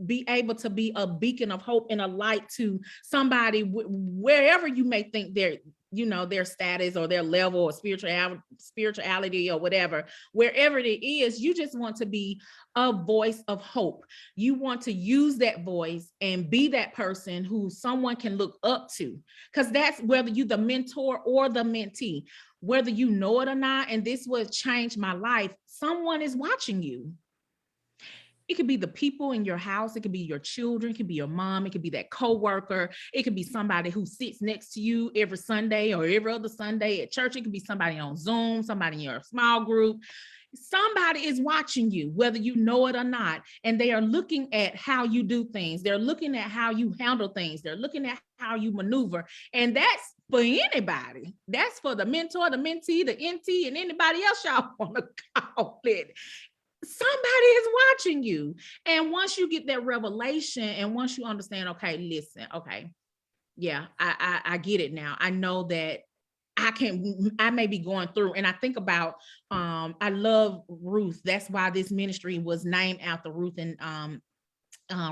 be able to be a beacon of hope and a light to somebody wherever you may think they're, you know, their status or their level or spirituality or whatever, wherever it is, you just want to be a voice of hope. You want to use that voice and be that person who someone can look up to, because that's whether you the mentor or the mentee, whether you know it or not. And this would change my life. Someone is watching you. It could be the people in your house. It could be your children. It could be your mom. It could be that coworker. It could be somebody who sits next to you every Sunday or every other Sunday at church. It could be somebody on Zoom, somebody in your small group. Somebody is watching you, whether you know it or not, and they are looking at how you do things. They're looking at how you handle things. They're looking at how you maneuver. And that's for anybody. That's for the mentor, the mentee, the NT, and anybody else y'all want to call it. Somebody is watching you. And once you get that revelation, and once you understand, okay, listen, okay, yeah, I get it now. I know that I may be going through, and I think about, I love Ruth. That's why this ministry was named after Ruth and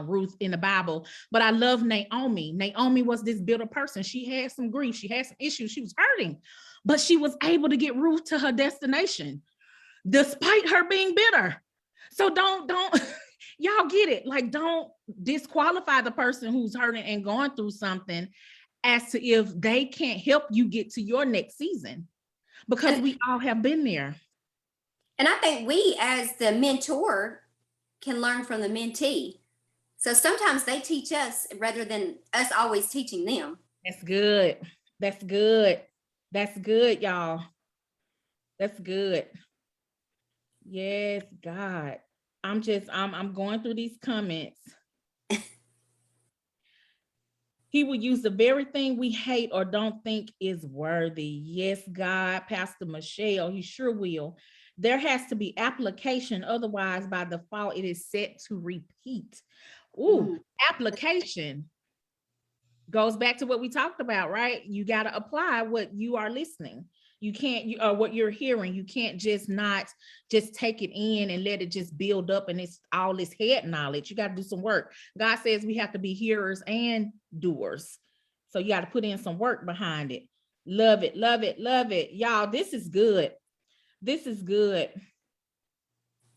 Ruth in the Bible. But I love Naomi. Naomi was this bitter person. She had some grief. She had some issues. She was hurting, but she was able to get Ruth to her destination, despite her being bitter. So don't y'all get it. Like, don't disqualify the person who's hurting and going through something as to if they can't help you get to your next season, because we all have been there. And I think we, as the mentor, can learn from the mentee. So sometimes they teach us rather than us always teaching them. That's good. That's good. That's good, y'all. That's good. Yes, God. I'm going through these comments. He will use the very thing we hate or don't think is worthy. Yes, God, Pastor Michelle, he sure will. There has to be application. Otherwise, by default, it is set to repeat. Ooh, application goes back to what we talked about, right? You got to apply what you are listening. You can't, what you're hearing. You can't just not just take it in and let it just build up and it's all this head knowledge. You got to do some work. God says we have to be hearers and doers. So you got to put in some work behind it. Love it, love it, love it. Y'all, this is good. This is good.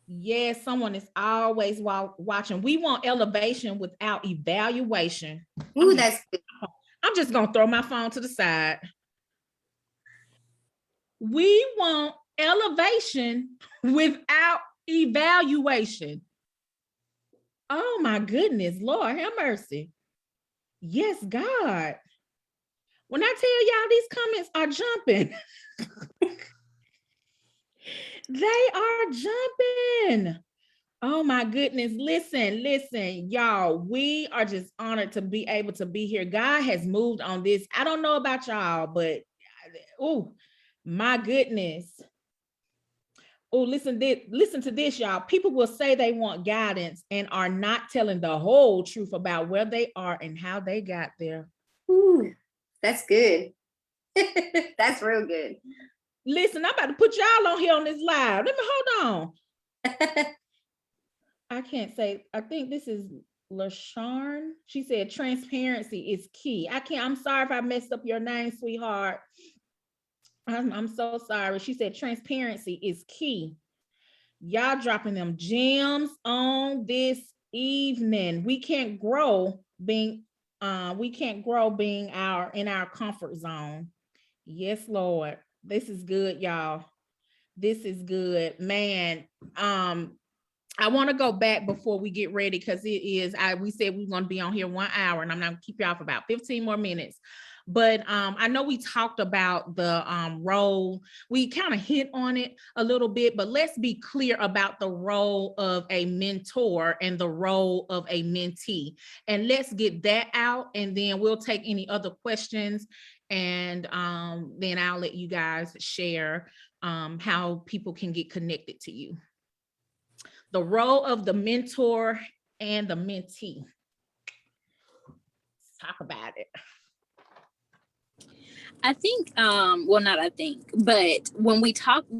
Yes, someone is always watching. We want elevation without evaluation. Ooh, that's good. I'm just going to throw my phone to the side. We want elevation without evaluation. Oh my goodness, Lord have mercy. Yes, God. When I tell y'all these comments are jumping, they are jumping. Oh my goodness. Listen, y'all, we are just honored to be able to be here. God has moved on this. I don't know about y'all, but oh my goodness. Oh, listen to this, y'all. People will say they want guidance and are not telling the whole truth about where they are and how they got there. Ooh, that's good. That's real good. Listen, I'm about to put y'all on here on this live. Let me hold on. I can't say, I think this is LaSharn. She said transparency is key. I'm sorry if I messed up your name, sweetheart. I'm so sorry. She said transparency is key. Y'all dropping them gems on this evening. We can't grow being in our comfort zone. Yes, Lord. This is good, y'all. This is good, man. I want to go back before we get ready because we said we're going to be on here 1 hour and I'm not going to keep you off about 15 more minutes. But I know we talked about the role. We kind of hit on it a little bit, but let's be clear about the role of a mentor and the role of a mentee. And let's get that out and then we'll take any other questions and then I'll let you guys share how people can get connected to you. The role of the mentor and the mentee. Let's talk about it. I think, but when we talked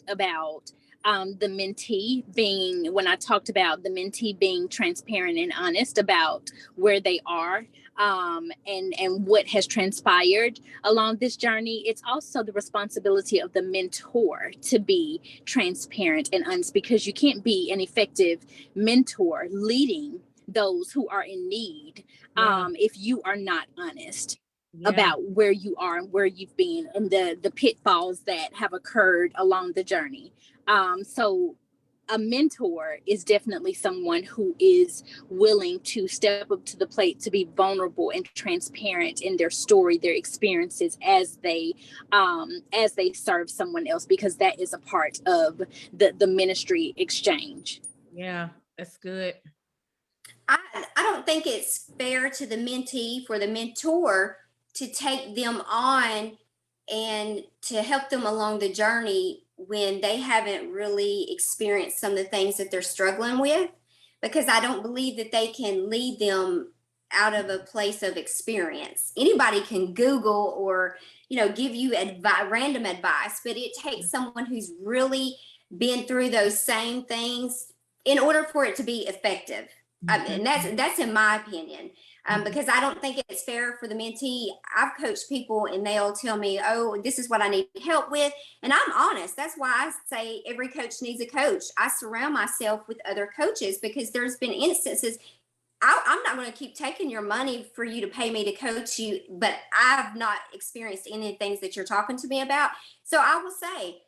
about the mentee being, when I talked about the mentee being transparent and honest about where they are and what has transpired along this journey, it's also the responsibility of the mentor to be transparent and honest, because you can't be an effective mentor leading those who are in need if you are not honest. About where you are and where you've been and the pitfalls that have occurred along the journey. So a mentor is definitely someone who is willing to step up to the plate, to be vulnerable and transparent in their story, their experiences as they serve someone else, because that is a part of the ministry exchange. Yeah, that's good. I don't think it's fair to the mentee for the mentor to take them on and to help them along the journey when they haven't really experienced some of the things that they're struggling with, because I don't believe that they can lead them out of a place of experience. Anybody can Google or, give you random advice, but it takes someone who's really been through those same things in order for it to be effective. And that's in my opinion. Because I don't think it's fair for the mentee. I've coached people and they'll tell me, oh, this is what I need help with. And I'm honest. That's why I say every coach needs a coach. I surround myself with other coaches because there's been instances. I'm not going to keep taking your money for you to pay me to coach you, but I've not experienced any of the things that you're talking to me about. So I will say,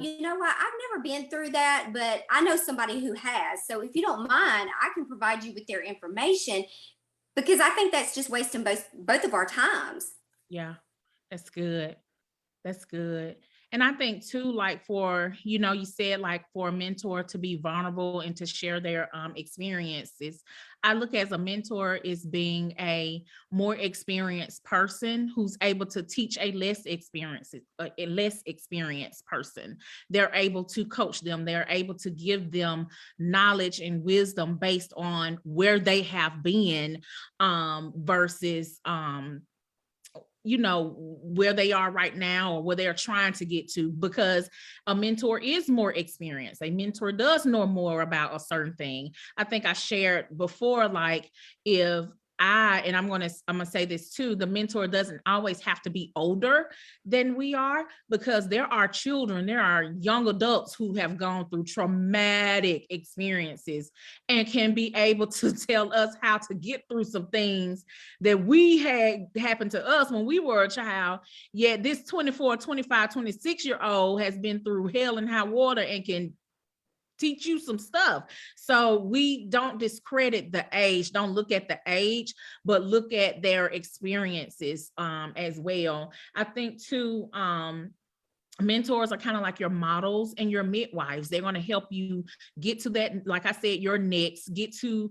you know what? I've never been through that, but I know somebody who has. So if you don't mind, I can provide you with their information, because I think that's just wasting both of our times. Yeah, that's good. That's good. And I think too, like for, you know, you said like for a mentor to be vulnerable and to share their experiences. I look as a mentor as being a more experienced person who's able to teach a less experienced person. They're able to coach them. They're able to give them knowledge and wisdom based on where they have been versus you know, where they are right now or where they're trying to get to, because a mentor is more experienced. A mentor does know more about a certain thing. I think I shared before, like if I'm gonna say this too, the mentor doesn't always have to be older than we are, because there are children, there are young adults who have gone through traumatic experiences and can be able to tell us how to get through some things that we had happen to us when we were a child. Yet this 24, 25, 26-year-old has been through hell and high water and can teach you some stuff. So we don't discredit the age, don't look at the age, but look at their experiences as well. I think too, mentors are kind of like your models and your midwives. They're going to help you get to that, like I said, your next, get to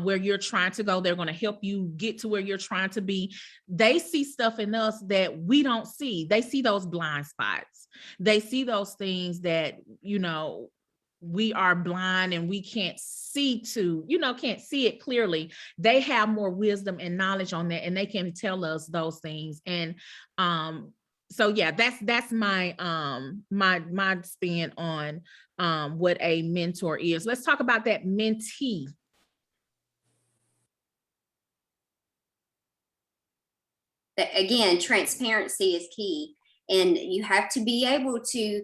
where you're trying to go. They're going to help you get to where you're trying to be. They see stuff in us that we don't see. They see those blind spots. They see those things that, you know, we are blind and we can't see can't see it clearly. They have more wisdom and knowledge on that, and they can tell us those things. And so yeah, that's my my spin on what a mentor is. Let's talk about that mentee. Again, transparency is key, and you have to be able to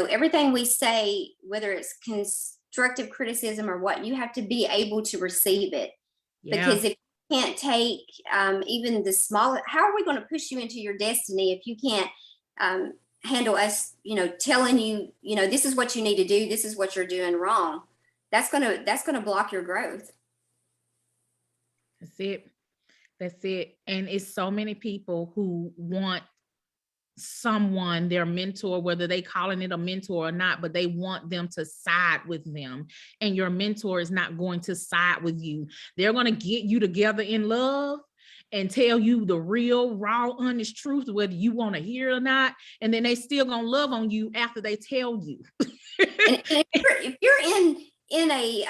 everything we say, whether it's constructive criticism or what, you have to be able to receive it. Because if you can't take even the smallest, how are we going to push you into your destiny if you can't handle us, telling you, this is what you need to do, this is what you're doing wrong? That's gonna block your growth. That's it. And it's so many people who want someone, their mentor, whether they calling it a mentor or not, but they want them to side with them. And your mentor is not going to side with you. They're going to get you together in love and tell you the real, raw, honest truth, whether you want to hear it or not. And then they still going to love on you after they tell you. And if you're in a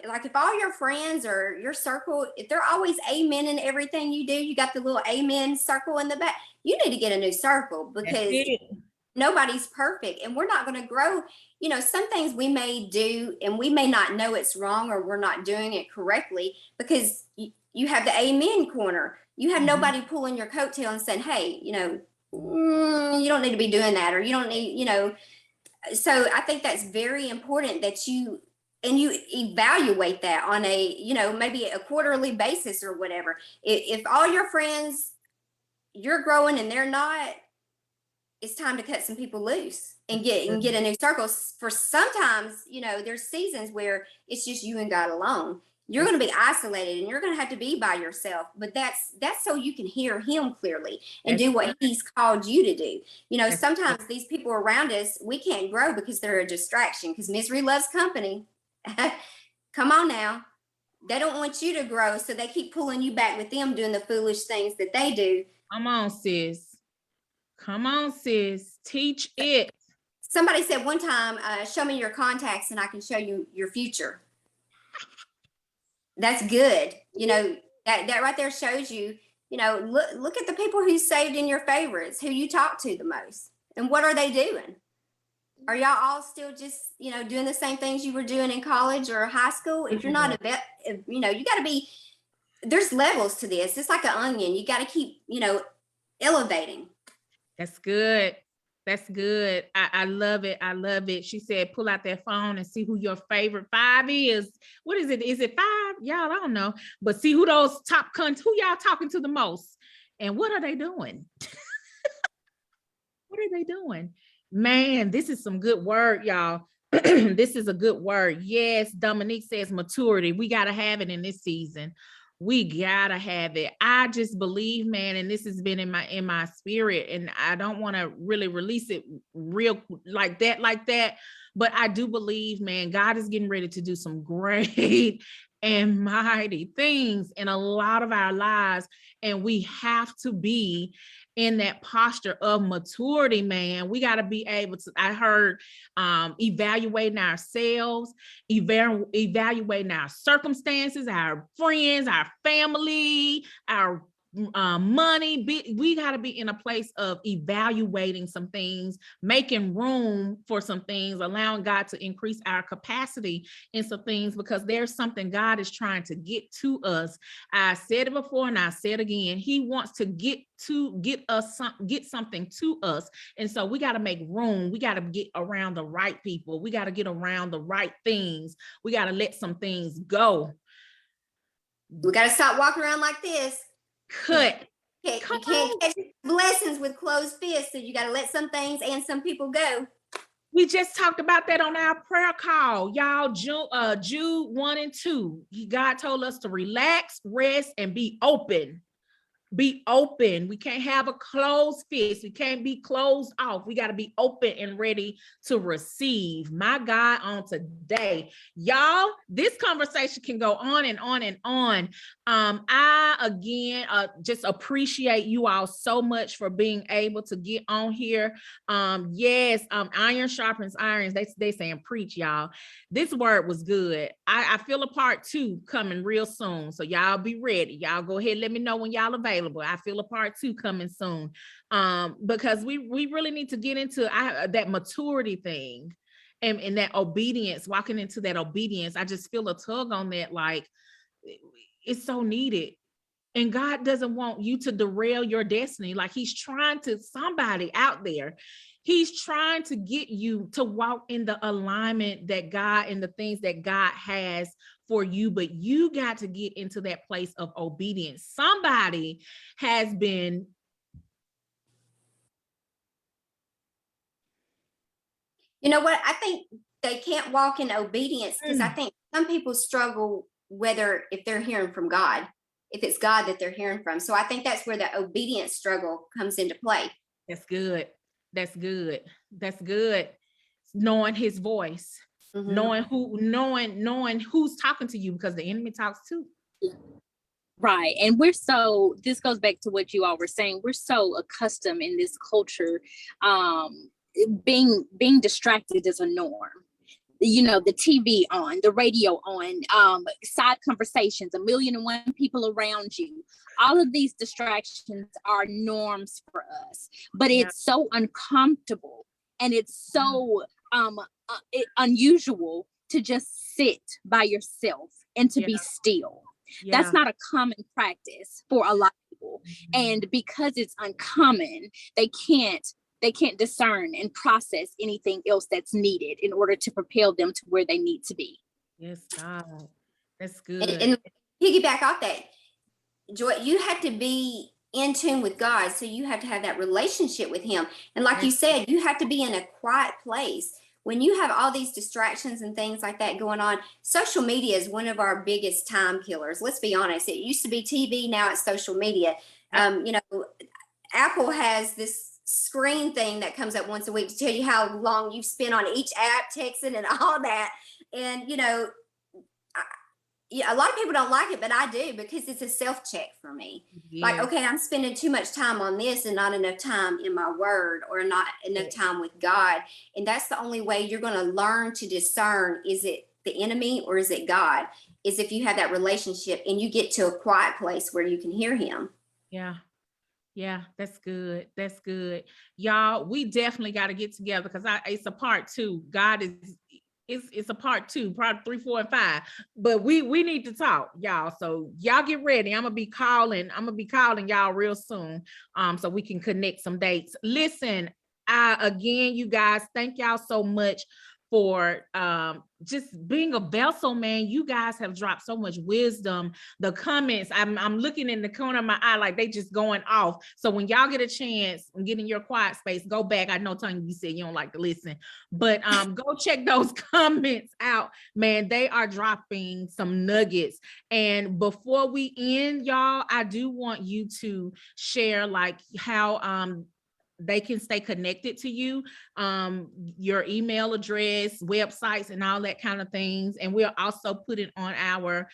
like, if all your friends or your circle, if they're always amening everything you do, you got the little amen circle in the back, you need to get a new circle, because nobody's perfect and we're not going to grow. Some things we may do and we may not know it's wrong or we're not doing it correctly, because you have the amen corner. You have nobody pulling your coattail and saying, hey, you don't need to be doing that, or you don't need, so I think that's very important that you evaluate that on a, maybe a quarterly basis or whatever. If all your friends, you're growing and they're not, it's time to cut some people loose and get a new circle. For sometimes, there's seasons where it's just you and God alone. You're going to be isolated and you're going to have to be by yourself, but that's so you can hear him clearly and do what he's called you to do. Sometimes these people around us, we can't grow because they're a distraction, because misery loves company. Come on now. They don't want you to grow, so they keep pulling you back with them doing the foolish things that they do. Come on, sis. Teach it. Somebody said one time, show me your contacts and I can show you your future. That's good. That right there shows you, look at the people who saved in your favorites, who you talk to the most, and what are they doing? Are y'all all still just, doing the same things you were doing in college or high school? If you're not you got to be, there's levels to this. It's like an onion. You got to keep, elevating. That's good. I love it. She said, pull out that phone and see who your favorite 5 is. What is it? Is it 5? Y'all, I don't know. But see who those top who y'all talking to the most. And what are they doing? What are they doing? Man, this is some good word, y'all. This is a good word. Yes, Dominique says maturity. We got to have it in this season. We gotta have it. I just believe, man, and this has been in my spirit, and I don't want to really release it real like that. But I do believe, man, God is getting ready to do some great and mighty things in a lot of our lives. And we have to be in that posture of maturity, man. We got to be able to, I heard, evaluating ourselves, evaluating our circumstances, our friends, our family, our money. We got to be in a place of evaluating some things, making room for some things, allowing God to increase our capacity in some things, because there's something God is trying to get to us. I said it before and I said again, he wants to get something to us. And so we got to make room. We got to get around the right people. We got to get around the right things. We got to let some things go. We got to stop walking around like this. Cut. You can't catch blessings with closed fists, so you got to let some things and some people go. We just talked about that on our prayer call, y'all. Jude 1 and 2. God told us to relax, rest, and be open. Be open. We can't have a closed fist. We can't be closed off. We got to be open and ready to receive. My God, on today, y'all, this conversation can go on and on and on. I again just appreciate you all so much for being able to get on here. Yes, iron sharpens irons. They saying preach, y'all. This word was good. I feel a part 2 coming real soon, so y'all be ready. Y'all go ahead, let me know when y'all available. I feel a part 2 coming soon, because we really need to get into that maturity thing and that obedience, walking into that obedience. I just feel a tug on that, like it's so needed. And God doesn't want you to derail your destiny. Like he's trying to, somebody out there, he's trying to get you to walk in the alignment that God and the things that God has for you, but you got to get into that place of obedience. Somebody has been. You know what? I think they can't walk in obedience because I think some people struggle whether if they're hearing from God, if it's God that they're hearing from. So I think that's where the obedience struggle comes into play. That's good. That's good. That's good. Knowing his voice. Mm-hmm. knowing who's talking to you, because the enemy talks too. Right. And this goes back to what you all were saying. We're so accustomed in this culture, being distracted is a norm. You know, the TV on, the radio on, side conversations, 1,000,001 people around you. All of these distractions are norms for us, but it's so uncomfortable and it's so unusual to just sit by yourself and to be still. That's not a common practice for a lot of people. And because it's uncommon, they can't discern and process anything else that's needed in order to propel them to where they need to be. Yes, God. That's good. And piggyback off that, Joy, you have to be in tune with God. So you have to have that relationship with him. And like you said, you have to be in a quiet place. When you have all these distractions and things like that going on, social media is one of our biggest time killers. Let's be honest. It used to be TV. Now it's social media. You know, Apple has this screen thing that comes up once a week to tell you how long you've spent on each app, texting and all that. And, you know, a lot of people don't like it, but I do, because it's a self-check for me. Like, okay, I'm spending too much time on this and not enough time in my word, or not enough time with God. And that's the only way you're going to learn to discern, is it the enemy or is it God? Is if you have that relationship and you get to a quiet place where you can hear him. Yeah, that's good. That's good. Y'all, we definitely got to get together, because it's a part 2. God is, it's a part 2, part 3, 4, and 5. But we need to talk, y'all. So y'all get ready. I'm gonna be calling y'all real soon, so we can connect some dates. Listen, again, you guys, thank y'all so much for just being a vessel, man. You guys have dropped so much wisdom. The comments, I'm looking in the corner of my eye like they just going off. So when y'all get a chance and get in your quiet space, go back. I know, Tonya, you said you don't like to listen, but go check those comments out, man. They are dropping some nuggets. And before we end, y'all, I do want you to share like how they can stay connected to you, your email address, websites, and all that kind of things. And we'll also put it on our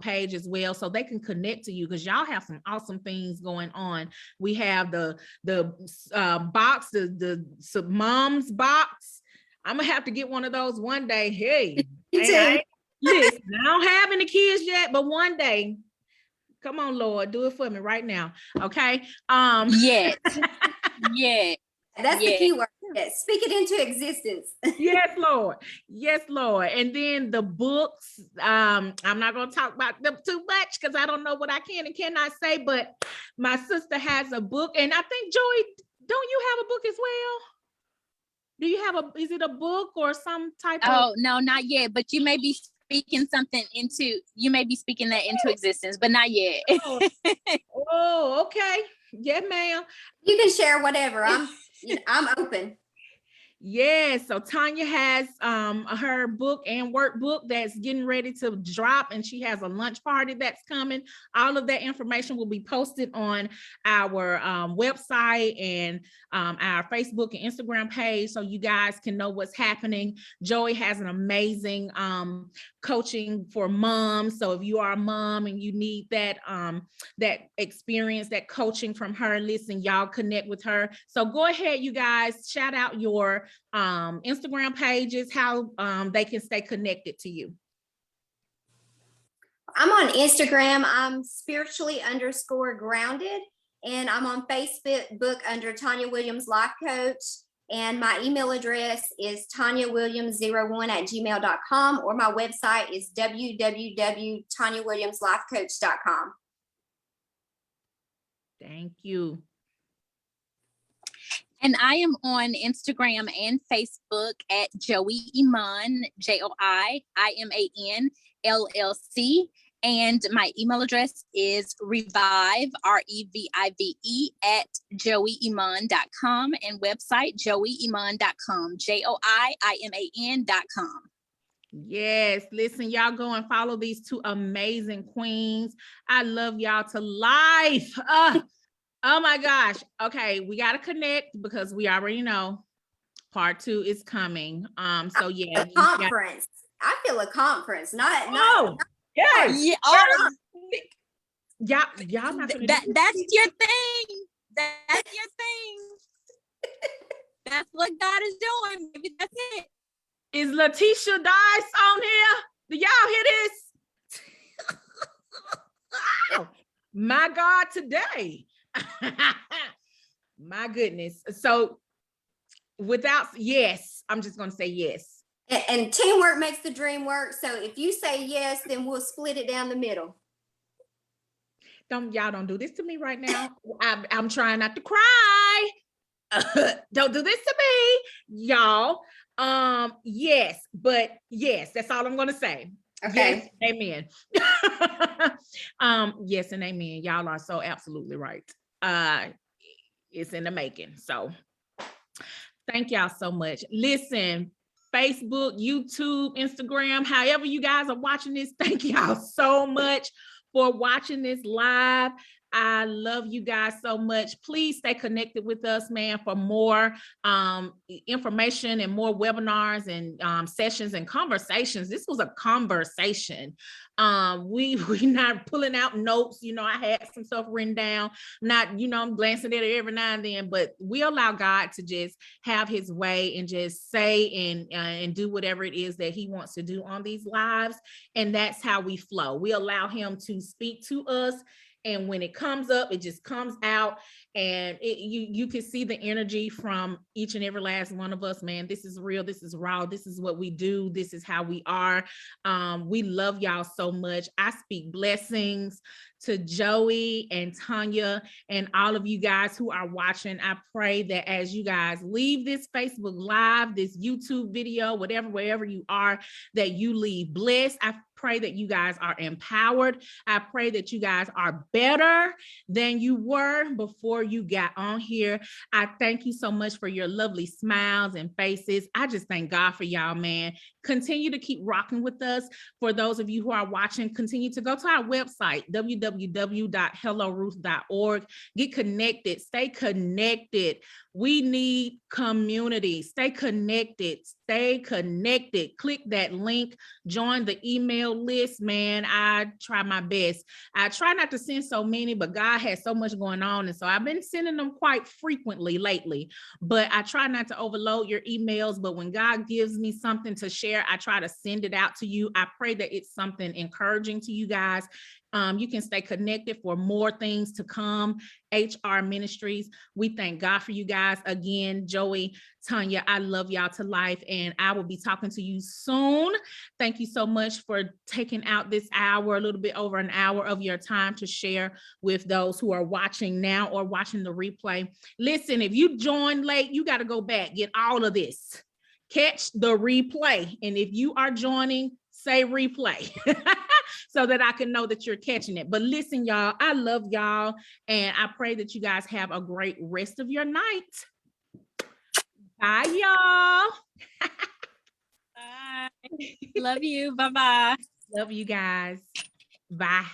page as well, so they can connect to you, because y'all have some awesome things going on. We have the box, the mom's box. I'm gonna have to get one of those one day. Hey, listen, I don't have any kids yet, but one day. Come on, Lord, do it for me right now. Okay. Yes. Yeah. That's the key word. Yes. Speak it into existence. Yes, Lord. Yes, Lord. And then the books, I'm not going to talk about them too much because I don't know what I can and cannot say, but my sister has a book, and I think, Joey, don't you have a book as well? Do you have is it a book or some type of? Oh, no, not yet, but you may be speaking that into existence, but not yet. Oh, okay. Yeah, ma'am. You can share whatever. I'm open. Yeah, so Tonya has her book and workbook that's getting ready to drop, and she has a lunch party that's coming. All of that information will be posted on our website and our Facebook and Instagram page, so you guys can know what's happening. Joey has an amazing coaching for moms. So if you are a mom and you need that that experience, that coaching from her, listen, y'all connect with her. So go ahead, you guys, shout out your Instagram pages, how they can stay connected to you. I'm on Instagram. I'm spiritually_grounded, and I'm on Facebook under Tonya Williams Life Coach. And my email address is tonyawilliams01@gmail.com, or my website is www.tonyawilliamslifecoach.com. Thank you. And I am on Instagram and Facebook at Joey Inman, JoIIMAN LLC. And my email address is revive, REVIVE, @joeyiman.com, and website joeyiman.com, JoIIMAN.com. Yes, listen, y'all go and follow these two amazing queens. I love y'all to life. Oh my gosh. Okay, we got to connect because we already know part 2 is coming. So yeah. A conference. I feel a conference. Not yes. Yeah. Y'all not gonna that's your thing. That's your thing. That's what God is doing. Maybe that's it. Is Letitia Dice on here? Do y'all hear this? Oh, my God, today. My goodness. So yes, I'm just going to say yes. And teamwork makes the dream work. So if you say yes, then we'll split it down the middle. Y'all don't do this to me right now. I'm trying not to cry. Don't do this to me, y'all. Yes, but yes, that's all I'm going to say. Okay. Yes, amen. Yes and amen. Y'all are so absolutely right. It's in the making. So thank y'all so much. Listen, Facebook, YouTube, Instagram, however you guys are watching this, thank y'all so much for watching this live. I love you guys so much. Please stay connected with us, man, for more information and more webinars and sessions and conversations. This was a conversation. We not pulling out notes. You know, I had some stuff written down, not, you know, I'm glancing at it every now and then, but we allow God to just have his way and just say and do whatever it is that he wants to do on these lives. And that's how we flow. We allow him to speak to us. And when it comes up, it just comes out. And you can see the energy from each and every last one of us, man. This is real. This is raw. This is what we do. This is how we are. We love y'all so much. I speak blessings to Joey and Tonya and all of you guys who are watching. I pray that as you guys leave this Facebook Live, this YouTube video, wherever you are, that you leave blessed. I pray that you guys are empowered. I pray that you guys are better than you were before you got on here. I thank you so much for your lovely smiles and faces. I just thank God for y'all, man. Continue to keep rocking with us. For those of you who are watching, continue to go to our website, www.helloruth.org. Get connected. Stay connected. We need community. Stay connected. Stay connected. Click that link. Join the email list, man. I try my best. I try not to send so many, but God has so much going on. And so I've been sending them quite frequently lately, but I try not to overload your emails. But when God gives me something to share, I try to send it out to you. I pray that it's something encouraging to you guys. You can stay connected for more things to come. HR Ministries. We thank God for you guys. Again, Joey, Tonya, I love y'all to life, and I will be talking to you soon. Thank you so much for taking out this hour, a little bit over an hour of your time to share with those who are watching now or watching the replay. Listen, if you joined late, you got to go back, get all of this. Catch the replay. And if you are joining, say replay. So that I can know that you're catching it. But listen, y'all, I love y'all. And I pray that you guys have a great rest of your night. Bye, y'all. Bye. Love you. Bye-bye. Love you guys. Bye.